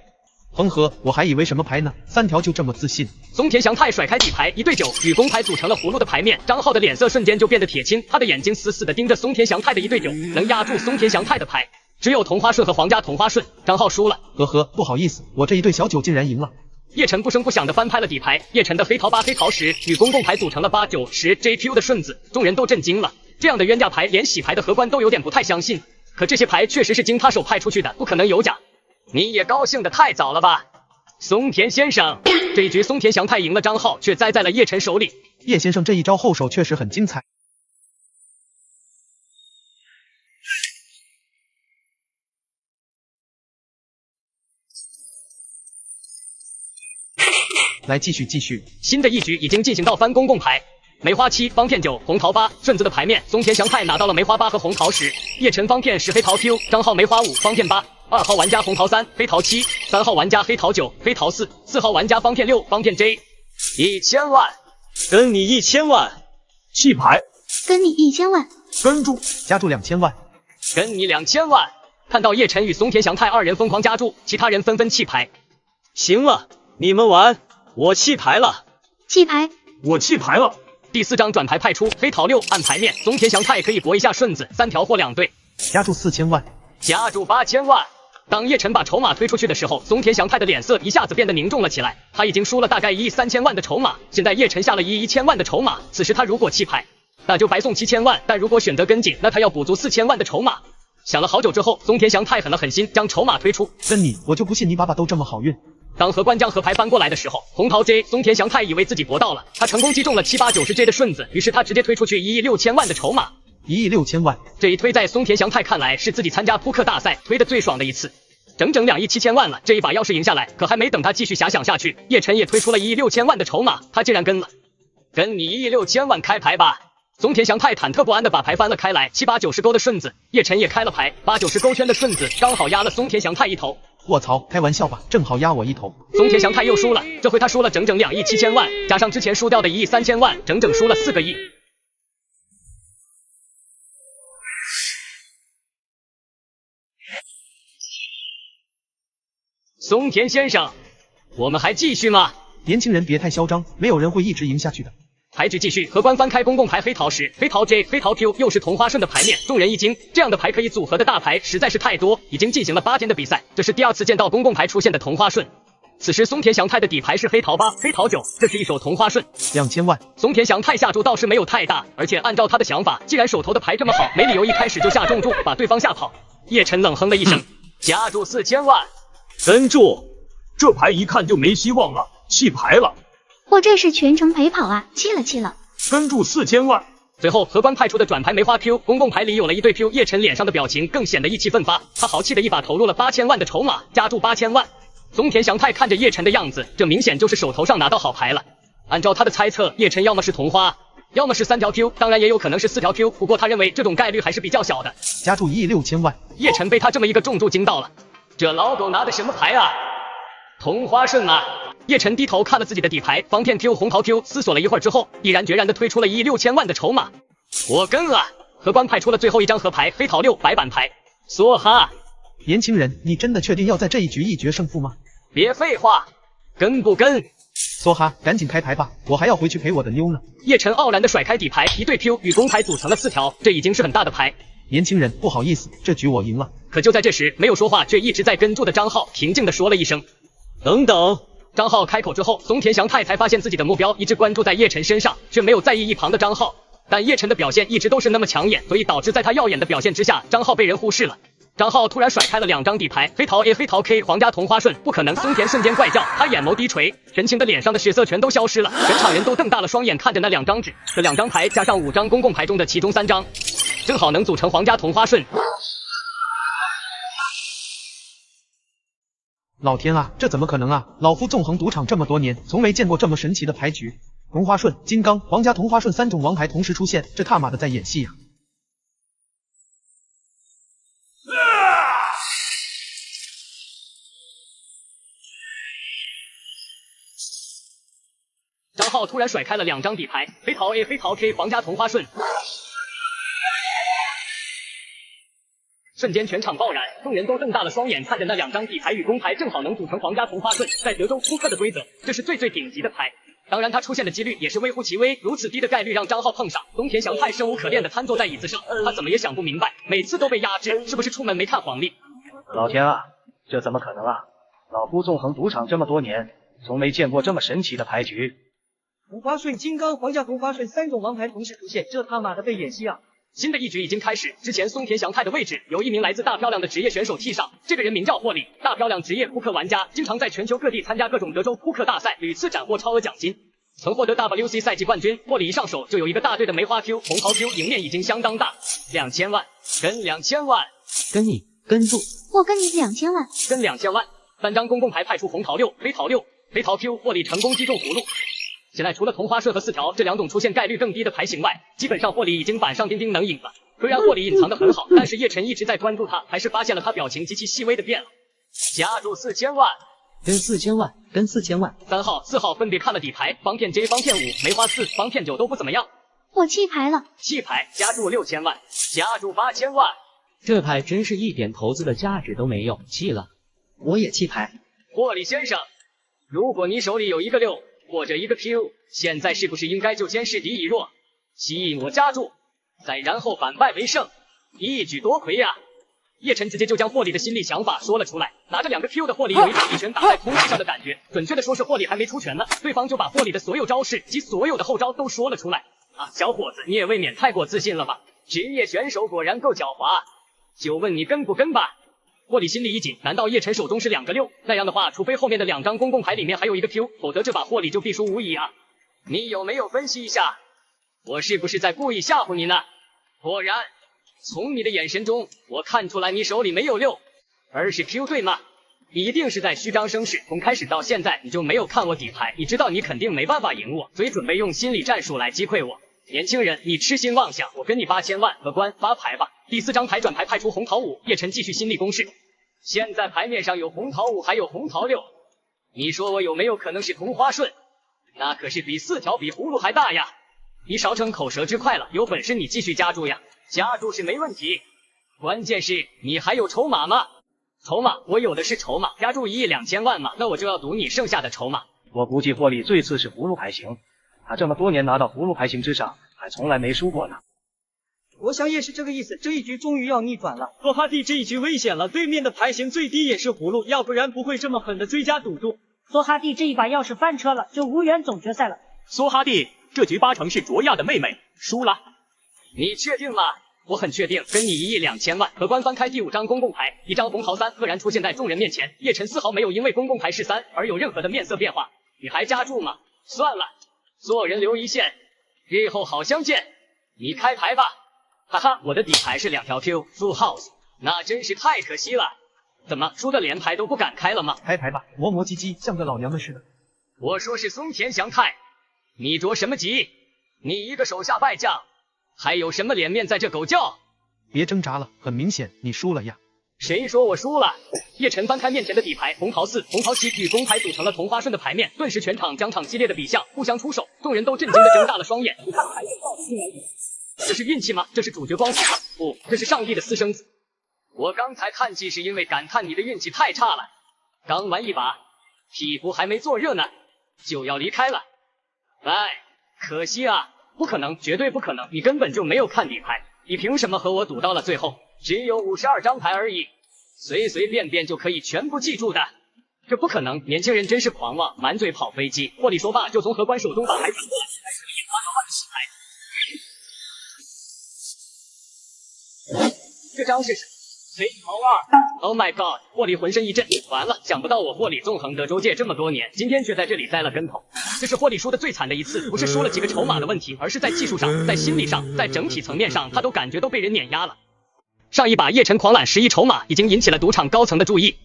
恒河，我还以为什么牌呢，3条就这么自信。松田翔太甩开底牌1对9，与公牌组成了葫芦的牌面，张浩的脸色瞬间就变得铁青，他的眼睛死死地盯着松田翔太的1对9，能压住松田翔太的牌只有同花顺和皇家同花顺，张浩输了。呵呵，不好意思，我这一对小九竟然赢了。叶晨不声不响地翻拍了底牌，叶晨的黑桃8、黑桃10与公共牌组成了8、9、10 JPU 的顺子，众人都震惊了。这样的冤家牌，连洗牌的荷官都有点不太相信。可这些牌确实是经他手派出去的，不可能有假。你也高兴得太早了吧，松田先生？这一局松田翔太赢了张浩，却栽在了叶晨手里。叶先生这一招后手确实很精彩。来继续。新的一局已经进行到翻公共牌，梅花7，方片9，红桃8，顺子的牌面，松田翔太拿到了梅花8和红桃10，叶晨方片10，黑桃 Q， 张浩梅花5，方片8，2号玩家红桃3，黑桃7， 3号玩家黑桃9，黑桃4， 4号玩家方片6，方片 J。 1000万，跟你1000万，弃牌，跟你1000万，跟注，加注2000万，跟你2000万。看到叶晨与松田翔太2人疯狂加注，其他人纷纷弃牌。行了，你们玩，我弃牌了。弃牌，我弃牌了。第4张转牌派出黑桃6，按牌面，松田翔太可以搏一下顺子，3条或2对，加注4000万，加注8000万。当叶晨把筹码推出去的时候，松田翔太的脸色一下子变得凝重了起来。他已经输了大概1亿3千万的筹码，现在叶晨下了1亿1000万的筹码，此时他如果弃牌，那就白送7000万；但如果选择跟进，那他要补足4000万的筹码。想了好久之后，松田翔太狠了狠心，将筹码推出。跟你，我就不信你爸爸都这么好运。当荷官将河牌翻过来的时候，红桃 J， 松田翔太以为自己搏到了，他成功击中了7、8、90 J 的顺子，于是他直接推出去1亿6千万的筹码。1亿6千万，这一推在松田翔太看来是自己参加扑克大赛推的最爽的一次，整整2亿7千万了。这一把要是赢下来，可还没等他继续遐想下去，叶晨也推出了1亿6千万的筹码，他竟然跟了。跟你1亿6千万开牌吧。松田翔太忐忑不安地把牌翻了开来，7、8、90勾的顺子，叶晨也开了牌，8、90勾圈的顺子刚好压了松田翔太一头。卧槽，开玩笑吧，正好压我一头。松田翔太又输了，这回他输了整整2亿7千万，加上之前输掉的1亿3千万，整整输了4个亿。松田先生，我们还继续吗？年轻人别太嚣张，没有人会一直赢下去的。牌局继续，荷官翻开公共牌黑桃10、黑桃 J、黑桃 Q， 又是同花顺的牌面，众人一惊，这样的牌可以组合的大牌实在是太多。已经进行了8天的比赛，这是第2次见到公共牌出现的同花顺。此时松田翔太的底牌是黑桃8、黑桃9，这是一手同花顺，2000万。松田翔太下注倒是没有太大，而且按照他的想法，既然手头的牌这么好，没理由一开始就下重注把对方吓跑。叶晨冷哼了一声，加注4000万，跟注。这牌一看就没希望了，弃牌了。我这是全程陪跑啊，弃了。跟注4000万。随后荷官派出的转牌梅花 Q， 公共牌里有了1对 Q， 叶晨脸上的表情更显得意气奋发，他豪气的一把投入了8000万的筹码，加注8000万。松田翔太看着叶晨的样子，这明显就是手头上拿到好牌了。按照他的猜测，叶晨要么是同花，要么是3条 Q， 当然也有可能是4条 Q， 不过他认为这种概率还是比较小的。加注1亿6千万。叶晨被他这么一个重注惊到了，这老狗拿的什么牌啊？同花顺啊！叶晨低头看了自己的底牌，方片 Q、红桃 Q， 思索了一会儿之后，毅然决然地推出了1亿6千万的筹码。我跟了。荷官派出了最后一张河牌黑桃6白板牌，梭哈。年轻人，你真的确定要在这一局一决胜负吗？别废话，跟不跟？梭哈，赶紧开牌吧，我还要回去陪我的妞呢。叶晨傲然地甩开底牌，1对 Q 与公牌组成了4条，这已经是很大的牌。年轻人，不好意思，这局我赢了。可就在这时，没有说话却一直在跟注的张浩平静地说了一声：“等等。”张浩开口之后，松田翔太才发现自己的目标一直关注在叶晨身上，却没有在意一旁的张浩。但叶晨的表现一直都是那么抢眼，所以导致在他耀眼的表现之下，张浩被人忽视了。张浩突然甩开了2张底牌，黑桃 A、黑桃 K， 皇家同花顺，不可能！松田瞬间怪叫，他眼眸低垂，神情的脸上的血色全都消失了，全场人都瞪大了双眼看着那2张纸，这2张牌加上5张公共牌中的其中3张，正好能组成皇家同花顺。老天啊，这怎么可能啊！老夫纵横赌场这么多年，从没见过这么神奇的牌局。同花顺、金刚、皇家同花顺3种王牌同时出现，这他妈的在演戏呀！张浩突然甩开了2张底牌，黑桃 A、黑桃 K、皇家同花顺。瞬间全场爆燃，众人都瞪大了双眼，看着那2张底牌与公牌正好能组成皇家同花顺，在德州扑克的规则，这是最顶级的牌。当然，它出现的几率也是微乎其微，如此低的概率让张浩碰上。东田翔太生无可恋的瘫坐在椅子上，他怎么也想不明白，每次都被压制，是不是出门没看黄历？老天啊，这怎么可能啊！老夫纵横赌场这么多年，从没见过这么神奇的牌局。同花顺、金刚、皇家同花顺3种王牌同时出现，这他妈的被演戏啊！新的一局已经开始，之前松田翔太的位置由一名来自大漂亮的职业选手替上，这个人名叫霍利，大漂亮职业扑克玩家，经常在全球各地参加各种德州扑克大赛，屡次斩获超额奖金，曾获得 WC 赛季冠军。霍利一上手就有一个大队的梅花 Q、红桃 Q， 赢面已经相当大，2000万，跟2000万，跟你跟住，我跟你2000万，跟2000万。3张公共牌派出红桃6、黑桃6、黑桃 Q， 霍利成功击中葫芦。现在除了同花顺和4条这2种出现概率更低的牌型外，基本上霍利已经板上钉钉能赢了。虽然霍利隐藏得很好，但是叶晨一直在关注他，还是发现了他表情极其细微的变了。加注4000万，跟4000万，跟4000万。3号、4号分别看了底牌，方片 J、方片5、梅花4、方片9都不怎么样。我弃牌了，弃牌，加注6000万，加注8000万。这牌真是一点投资的价值都没有，弃了。我也弃牌。霍利先生，如果你手里有一个6或者一个 Q， 现在是不是应该就先示敌以弱，吸引我加注，再然后反败为胜，一举夺魁呀！叶晨直接就将霍利的心理想法说了出来，拿着2个 Q 的霍利有一种一拳打在空气上的感觉，准确的说是霍利还没出拳呢，对方就把霍利的所有招式及所有的后招都说了出来。啊，小伙子，你也未免太过自信了吧？职业选手果然够狡猾，就问你跟不跟吧。霍利心里一紧，难道叶晨手中是2个6？那样的话，除非后面的2张公共牌里面还有一个 Q， 否则这把霍利就必输无疑啊！你有没有分析一下，我是不是在故意吓唬你呢？果然，从你的眼神中，我看出来你手里没有6，而是 Q 对吗？一定是在虚张声势。从开始到现在，你就没有看我底牌，你知道你肯定没办法赢我，所以准备用心理战术来击溃我。年轻人，你痴心妄想，我跟你8000万，荷官发牌吧。第4张牌转牌派出红桃5，叶晨继续心理攻势。现在牌面上有红桃5，还有红桃6，你说我有没有可能是同花顺？那可是比4条比葫芦还大呀！你少逞口舌之快了，有本事你继续加注呀，加注是没问题，关键是你还有筹码吗？筹码，我有的是筹码，加注1亿2000万嘛，那我就要赌你剩下的筹码。我估计霍利最次是葫芦牌型，他这么多年拿到葫芦牌型之上，还从来没输过呢。我想也是这个意思，这一局终于要逆转了。洛哈蒂这一局危险了，对面的牌型最低也是葫芦，要不然不会这么狠的追加赌注。梭哈蒂这一把要是翻车了，就无缘总决赛了。梭哈蒂，这局8成是卓亚的妹妹，输了。你确定吗？我很确定，跟你1亿2000万。荷官翻开第5张公共牌，一张红桃3赫然出现在众人面前，叶晨丝毫没有因为公共牌是3而有任何的面色变化。你还加注吗？算了，做人留一线，日后好相见。你开牌吧。哈哈，我的底牌是2条 Q Full House， 那真是太可惜了。怎么输的连牌都不敢开了吗？开牌吧，磨磨唧唧，像个老娘们似的。我说是松田翔太，你着什么急？你一个手下败将，还有什么脸面在这狗叫？别挣扎了，很明显你输了呀。谁说我输了？叶晨翻开面前的底牌，红桃4、红桃7与公牌组成了同花顺的牌面，顿时全场疆场激烈的比项，互相出手，众人都震惊的睁大了双眼。你看牌面到底是哪一种？这是运气吗？这是主角光谱吗？不，这是上帝的私生子。我刚才叹气是因为感叹你的运气太差了，刚玩一把，屁股还没坐热呢，就要离开了。哎，可惜啊，不可能，绝对不可能，你根本就没有看底牌，你凭什么和我赌到了最后？只有52张牌而已，随随便便就可以全部记住的，这不可能！年轻人真是狂妄，满嘴跑飞机。霍利说罢，就从荷官手中把牌抢过来，开始了眼花缭乱的洗牌。这张是谁？桃2 ！Oh my god！ 霍利浑身一震，完了，想不到我霍利纵横德州界这么多年，今天却在这里栽了跟头。这是霍利输的最惨的一次，不是输了几个筹码的问题，而是在技术上、在心理上、在整体层面上，他都感觉都被人碾压了。上一把叶晨狂揽10亿筹码，已经引起了赌场高层的注意。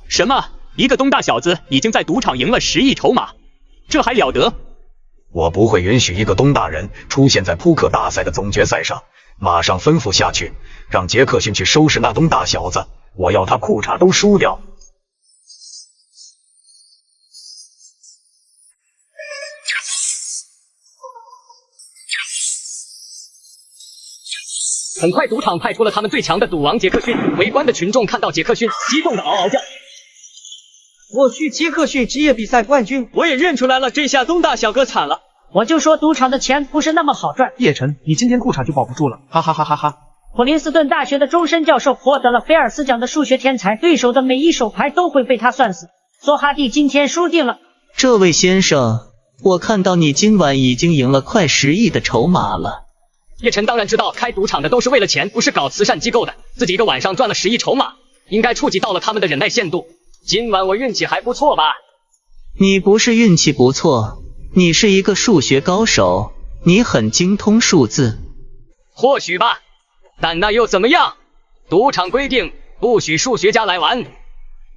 什么？一个东大小子已经在赌场赢了10亿筹码，这还了得？我不会允许一个东大人出现在扑克大赛的总决赛上，马上吩咐下去，让杰克逊去收拾那东大小子，我要他裤衩都输掉。很快，赌场派出了他们最强的赌王杰克逊。围观的群众看到杰克逊，激动的嗷嗷叫。我去，杰克逊职业比赛冠军！我也认出来了，这下东大小哥惨了。我就说赌场的钱不是那么好赚。叶晨，你今天裤衩就保不住了，哈哈哈哈哈！普林斯顿大学的终身教授，获得了菲尔斯奖的数学天才，对手的每一手牌都会被他算死。索哈蒂今天输定了。这位先生，我看到你今晚已经赢了快10亿的筹码了。叶晨当然知道开赌场的都是为了钱，不是搞慈善机构的。自己一个晚上赚了10亿筹码，应该触及到了他们的忍耐限度。今晚我运气还不错吧？你不是运气不错，你是一个数学高手，你很精通数字。或许吧，但那又怎么样？赌场规定不许数学家来玩。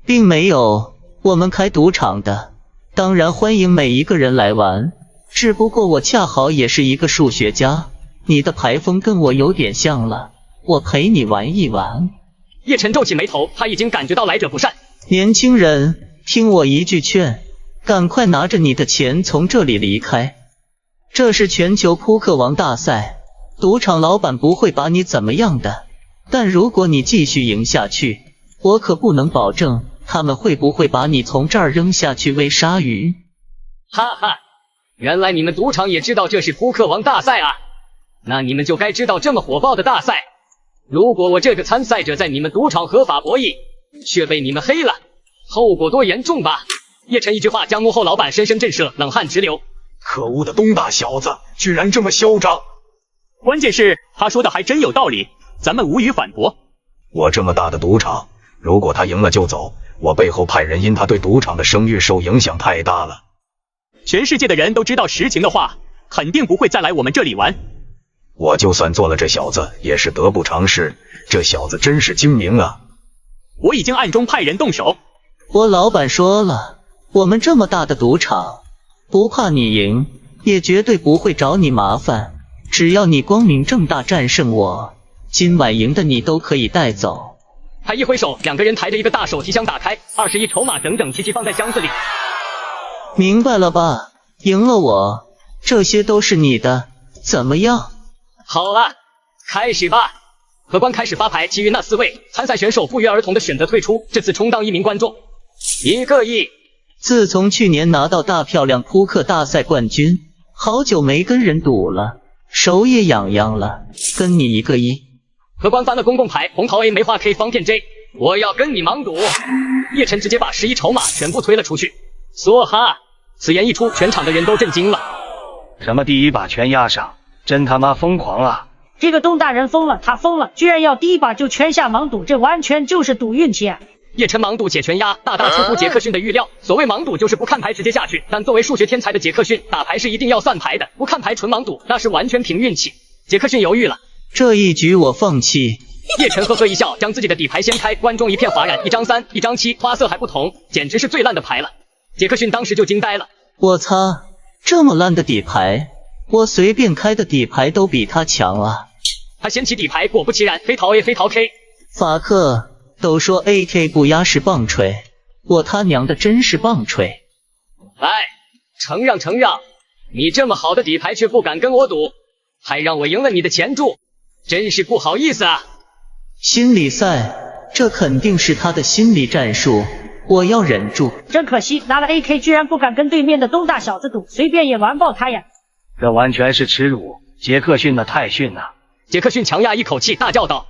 并没有，我们开赌场的，当然欢迎每一个人来玩。只不过我恰好也是一个数学家，你的牌风跟我有点像了，我陪你玩一玩。叶晨皱起眉头，他已经感觉到来者不善。年轻人，听我一句劝，赶快拿着你的钱从这里离开。这是全球扑克王大赛，赌场老板不会把你怎么样的，但如果你继续赢下去，我可不能保证他们会不会把你从这儿扔下去喂鲨鱼。哈哈，原来你们赌场也知道这是扑克王大赛啊，那你们就该知道这么火爆的大赛，如果我这个参赛者在你们赌场合法博弈，却被你们黑了，后果多严重吧？叶晨一句话将幕后老板深深震慑，冷汗直流。可恶的东大小子，居然这么嚣张！关键是他说的还真有道理，咱们无语反驳。我这么大的赌场，如果他赢了就走，我背后派人因他对赌场的声誉受影响太大了。全世界的人都知道实情的话，肯定不会再来我们这里玩。我就算做了这小子，也是得不偿失。这小子真是精明啊！我已经暗中派人动手。我老板说了，我们这么大的赌场，不怕你赢，也绝对不会找你麻烦。只要你光明正大战胜我，今晚赢的你都可以带走。他一挥手，两个人抬着一个大手提箱打开，20亿筹码整整齐齐放在箱子里。明白了吧？赢了我，这些都是你的，怎么样？好了，开始吧。荷官开始发牌，其余那4位参赛选手不约而同的选择退出，这次充当一名观众。1个亿。自从去年拿到大漂亮扑克大赛冠军，好久没跟人赌了，手也痒痒了，跟你1个亿。荷官翻了公共牌，红桃 A 梅花 K 方片 J， 我要跟你盲赌。叶晨直接把10亿筹码全部推了出去。梭哈！此言一出，全场的人都震惊了。什么第一把全压上，真他妈疯狂啊！这个东大人疯了，他疯了，居然要第一把就全下盲赌，这完全就是赌运气啊！叶晨盲赌且全压，大大出乎杰克逊的预料。所谓盲赌就是不看牌直接下去，但作为数学天才的杰克逊，打牌是一定要算牌的，不看牌纯盲赌那是完全凭运气。杰克逊犹豫了，这一局我放弃。叶晨呵呵一笑，将自己的底牌掀开，观众一片哗然，1张3，1张7，花色还不同，简直是最烂的牌了。杰克逊当时就惊呆了，我擦，这么烂的底牌，我随便开的底牌都比他强啊！他掀起底牌，果不其然，黑桃 A 黑桃 K。法克，都说 AK 不压是棒槌，我他娘的真是棒槌！哎，承让承让，你这么好的底牌却不敢跟我赌，还让我赢了你的钱注，真是不好意思啊！心理赛，这肯定是他的心理战术，我要忍住。真可惜，拿了 AK 居然不敢跟对面的东大小子赌，随便也玩爆他呀！这完全是耻辱，杰克逊的太逊了！杰克逊强压一口气，大叫道：“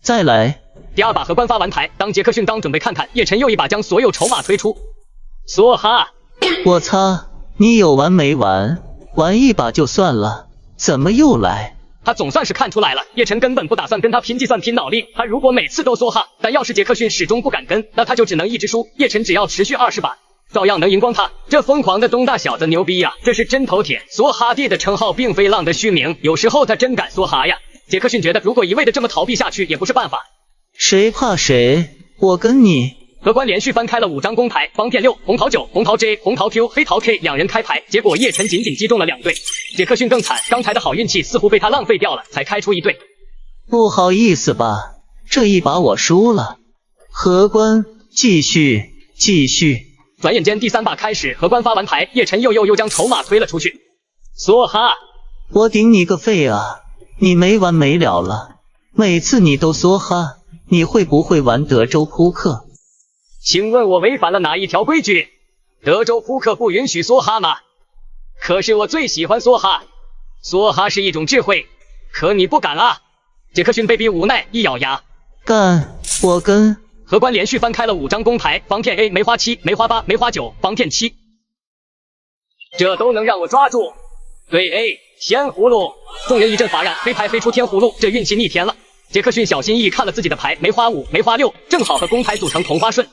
再来！”第2把荷官发完牌，当杰克逊刚准备看看，叶晨又一把将所有筹码推出。梭哈！我擦，你有完没完？玩一把就算了，怎么又来？他总算是看出来了，叶晨根本不打算跟他拼计算拼脑力。他如果每次都梭哈，但要是杰克逊始终不敢跟，那他就只能一直输。叶晨只要持续20把，照样能赢光他。这疯狂的东大小子牛逼呀！这是真头铁，梭哈蒂的称号并非浪的虚名，有时候他真敢梭哈呀。杰克逊觉得，如果一味的这么逃避下去也不是办法。谁怕谁？我跟你。荷官连续翻开了5张公牌，方片6，红桃9，红桃 J， 红桃 Q， 黑桃 K， 两人开牌，结果叶晨仅仅击中了2对。杰克逊更惨，刚才的好运气似乎被他浪费掉了，才开出1对。不好意思吧，这一把我输了。荷官，继续。转眼间第3把开始，荷官发完牌，叶晨又将筹码推了出去。梭哈！我顶你个肺啊！你没完没了了。每次你都梭哈，你会不会玩德州扑克？请问我违反了哪一条规矩？德州扑克不允许梭哈吗？可是我最喜欢梭哈，梭哈是一种智慧，可你不敢啊！杰克逊被逼无奈，一咬牙，干！我跟荷官连续翻开了5张公牌，方片 A 梅花7、梅花8、梅花9、方片7，这都能让我抓住。对 A 天葫芦，众人一阵哗然，黑牌飞出天葫芦，这运气逆天了。杰克逊小心翼翼看了自己的牌，梅花5、梅花6，正好和公牌组成同花顺。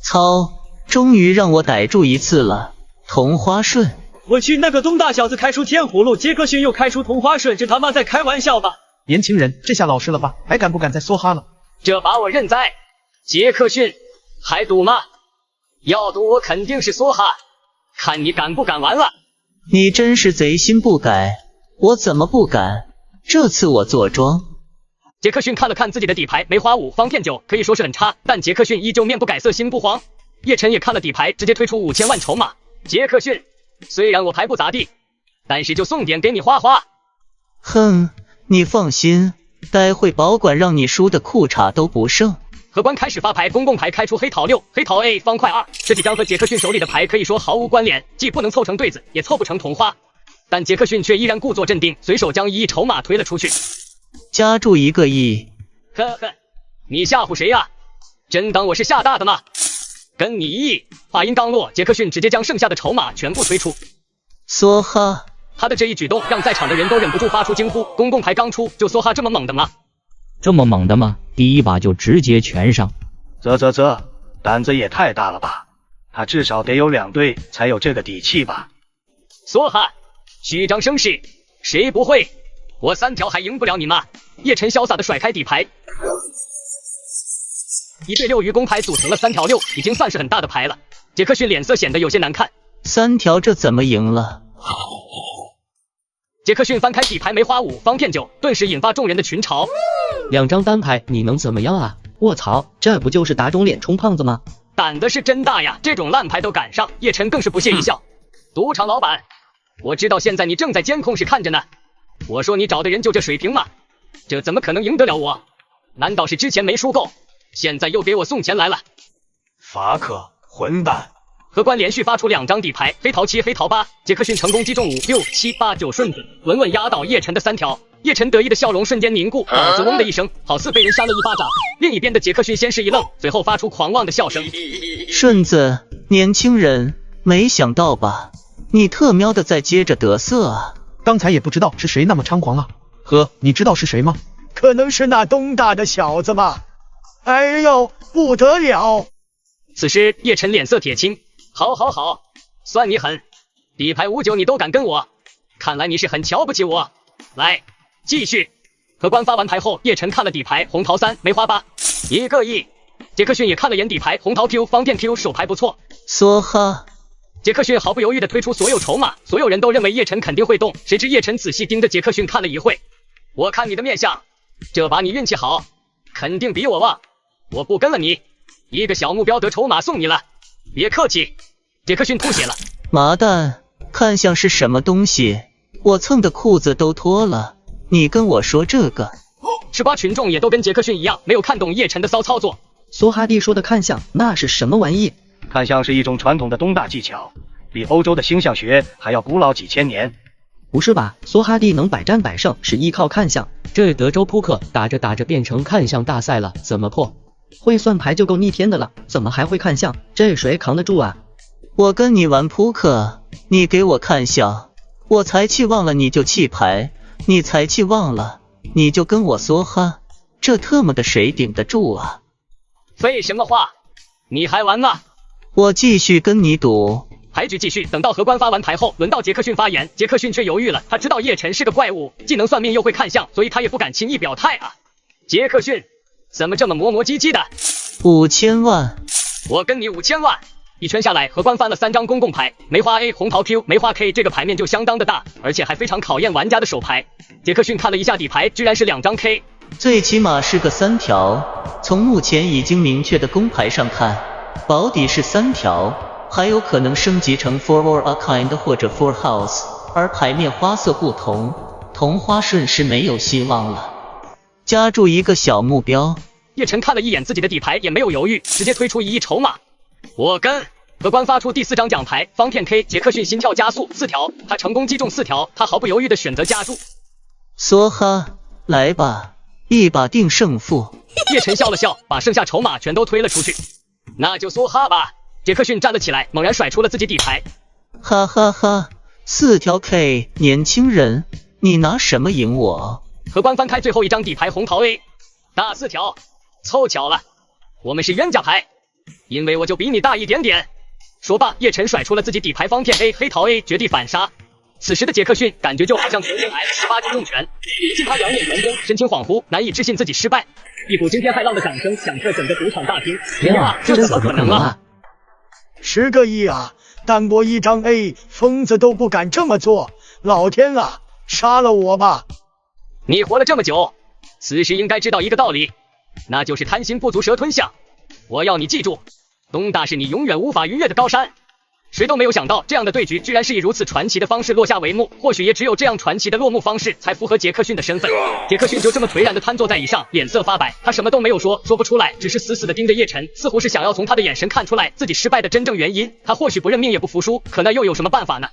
操！终于让我逮住一次了，同花顺。我去，那个东大小子开出天葫芦，杰克逊又开出同花顺，这他妈在开玩笑吧？年轻人，这下老实了吧？还敢不敢再梭哈了？这把我认栽。杰克逊，还赌吗？要赌我肯定是梭哈，看你敢不敢玩了。你真是贼心不改，我怎么不敢？这次我坐庄。杰克逊看了看自己的底牌，梅花5、方片9，可以说是很差，但杰克逊依旧面不改色，心不慌。叶晨也看了底牌，直接推出5000万筹码。杰克逊，虽然我牌不咋地，但是就送点给你花花。哼，你放心，待会保管让你输的裤衩都不剩。荷官开始发牌，公共牌开出黑桃6、黑桃 A 方块2，这几张和杰克逊手里的牌可以说毫无关联，既不能凑成对子，也凑不成同花。但杰克逊却依然故作镇定，随手将1亿筹码推了出去。加注1个亿。呵呵，你吓唬谁呀？真当我是吓大的吗？跟你1亿。话音刚落，杰克逊直接将剩下的筹码全部推出。梭哈！他的这一举动让在场的人都忍不住发出惊呼：公共牌刚出就梭哈这么猛的吗？这么猛的吗？第一把就直接全上。胆子也太大了吧？他至少得有2对才有这个底气吧？梭哈，虚张声势，谁不会？我3条还赢不了你吗？叶晨潇洒的甩开底牌，1对6于公牌组成了3条6，已经算是很大的牌了。杰克逊脸色显得有些难看。3条这怎么赢了？杰克逊翻开底牌梅花5、方片9，顿时引发众人的群嘲。2张单牌你能怎么样啊？卧槽，这不就是打肿脸充胖子吗？胆子是真大呀，这种烂牌都敢上。叶晨更是不屑一笑。赌场老板，我知道现在你正在监控室看着呢。我说你找的人就这水平吗？这怎么可能赢得了我？难道是之前没输够，现在又给我送钱来了？法克，混蛋！荷官连续发出2张底牌，黑桃7、黑桃8，杰克逊成功击中5、6、7、8、9顺子，稳稳压倒叶晨的3条。叶晨得意的笑容瞬间凝固，脑子嗡的一声，好似被人扇了一巴掌。另一边的杰克逊先是一愣，随后发出狂妄的笑声。顺子，年轻人，没想到吧？你特喵的再接着得瑟啊！刚才也不知道是谁那么猖狂啊。呵，你知道是谁吗？可能是那东大的小子吧。哎呦，不得了！此时叶晨脸色铁青，好，算你狠，底牌5、9你都敢跟我，看来你是很瞧不起我。来，继续。荷官发完牌后，叶晨看了底牌，红桃3、梅花8，1个亿。杰克逊也看了眼底牌，红桃 Q、方片 Q， 手牌不错。梭哈！杰克逊毫不犹豫地推出所有筹码，所有人都认为叶晨肯定会动，谁知叶晨仔细盯着杰克逊看了一会。我看你的面相，这把你运气好，肯定比我旺。我不跟了你，1个小目标得筹码送你了，别客气。杰克逊吐血了。麻蛋，看相是什么东西？我蹭的裤子都脱了，你跟我说这个？吃瓜群众也都跟杰克逊一样，没有看懂叶晨的骚操作。梭哈蒂说的看相，那是什么玩意？看相是一种传统的东大技巧，比欧洲的星象学还要古老几千年。不是吧？梭哈蒂能百战百胜是依靠看相，这德州扑克打着打着变成看相大赛了，怎么破？会算牌就够逆天的了，怎么还会看相？这谁扛得住啊？我跟你玩扑克，你给我看相，我财气旺了你就弃牌，你财气旺了你就跟我梭哈，这特么的谁顶得住啊？废什么话，你还玩吗？我继续跟你赌。牌局继续，等到荷官发完牌后，轮到杰克逊发言，杰克逊却犹豫了，他知道叶晨是个怪物，既能算命又会看相，所以他也不敢轻易表态啊。杰克逊，怎么这么磨磨唧唧的？5000万，我跟你5000万。一圈下来，荷官翻了3张公共牌，梅花 A、红桃 Q、梅花 K， 这个牌面就相当的大，而且还非常考验玩家的手牌。杰克逊看了一下底牌，居然是2张 K， 最起码是个3条。从目前已经明确的公牌上看，保底是3条，还有可能升级成 4 or a kind 或者 4 house， 而牌面花色不同，同花顺是没有希望了。加注一个小目标。叶晨看了一眼自己的底牌，也没有犹豫，直接推出1亿筹码。我跟荷官发出第4张奖牌，方片 K， 杰克逊心跳加速4条，他成功击中4条，他毫不犹豫的选择加注。梭哈，来吧，一把定胜负。叶晨笑了笑，把剩下筹码全都推了出去。那就梭哈吧。杰克逊站了起来，猛然甩出了自己底牌。哈哈哈，4条 K， 年轻人，你拿什么赢我？荷官翻开最后一张底牌红桃 A， 大4条，凑巧了，我们是冤家牌，因为我就比你大一点点。说罢，叶晨甩出了自己底牌方片 A， 黑桃 A， 绝地反杀。此时的杰克逊感觉就好像昨天挨了18记重拳，见他两眼圆睁，神情恍惚，难以置信自己失败。一股惊天骇浪的掌声响彻整个赌场大厅。天啊，这怎么可能啊！10个亿啊！单博1张 A， 疯子都不敢这么做！老天啊，杀了我吧！你活了这么久，此时应该知道一个道理，那就是贪心不足蛇吞象。我要你记住，东大是你永远无法逾越的高山。谁都没有想到，这样的对局居然是以如此传奇的方式落下帷幕。或许也只有这样传奇的落幕方式，才符合杰克逊的身份。杰克逊就这么颓然的瘫坐在椅上，脸色发白，他什么都没有说，说不出来，只是死死的盯着叶晨，似乎是想要从他的眼神看出来自己失败的真正原因。他或许不认命也不服输，可那又有什么办法呢？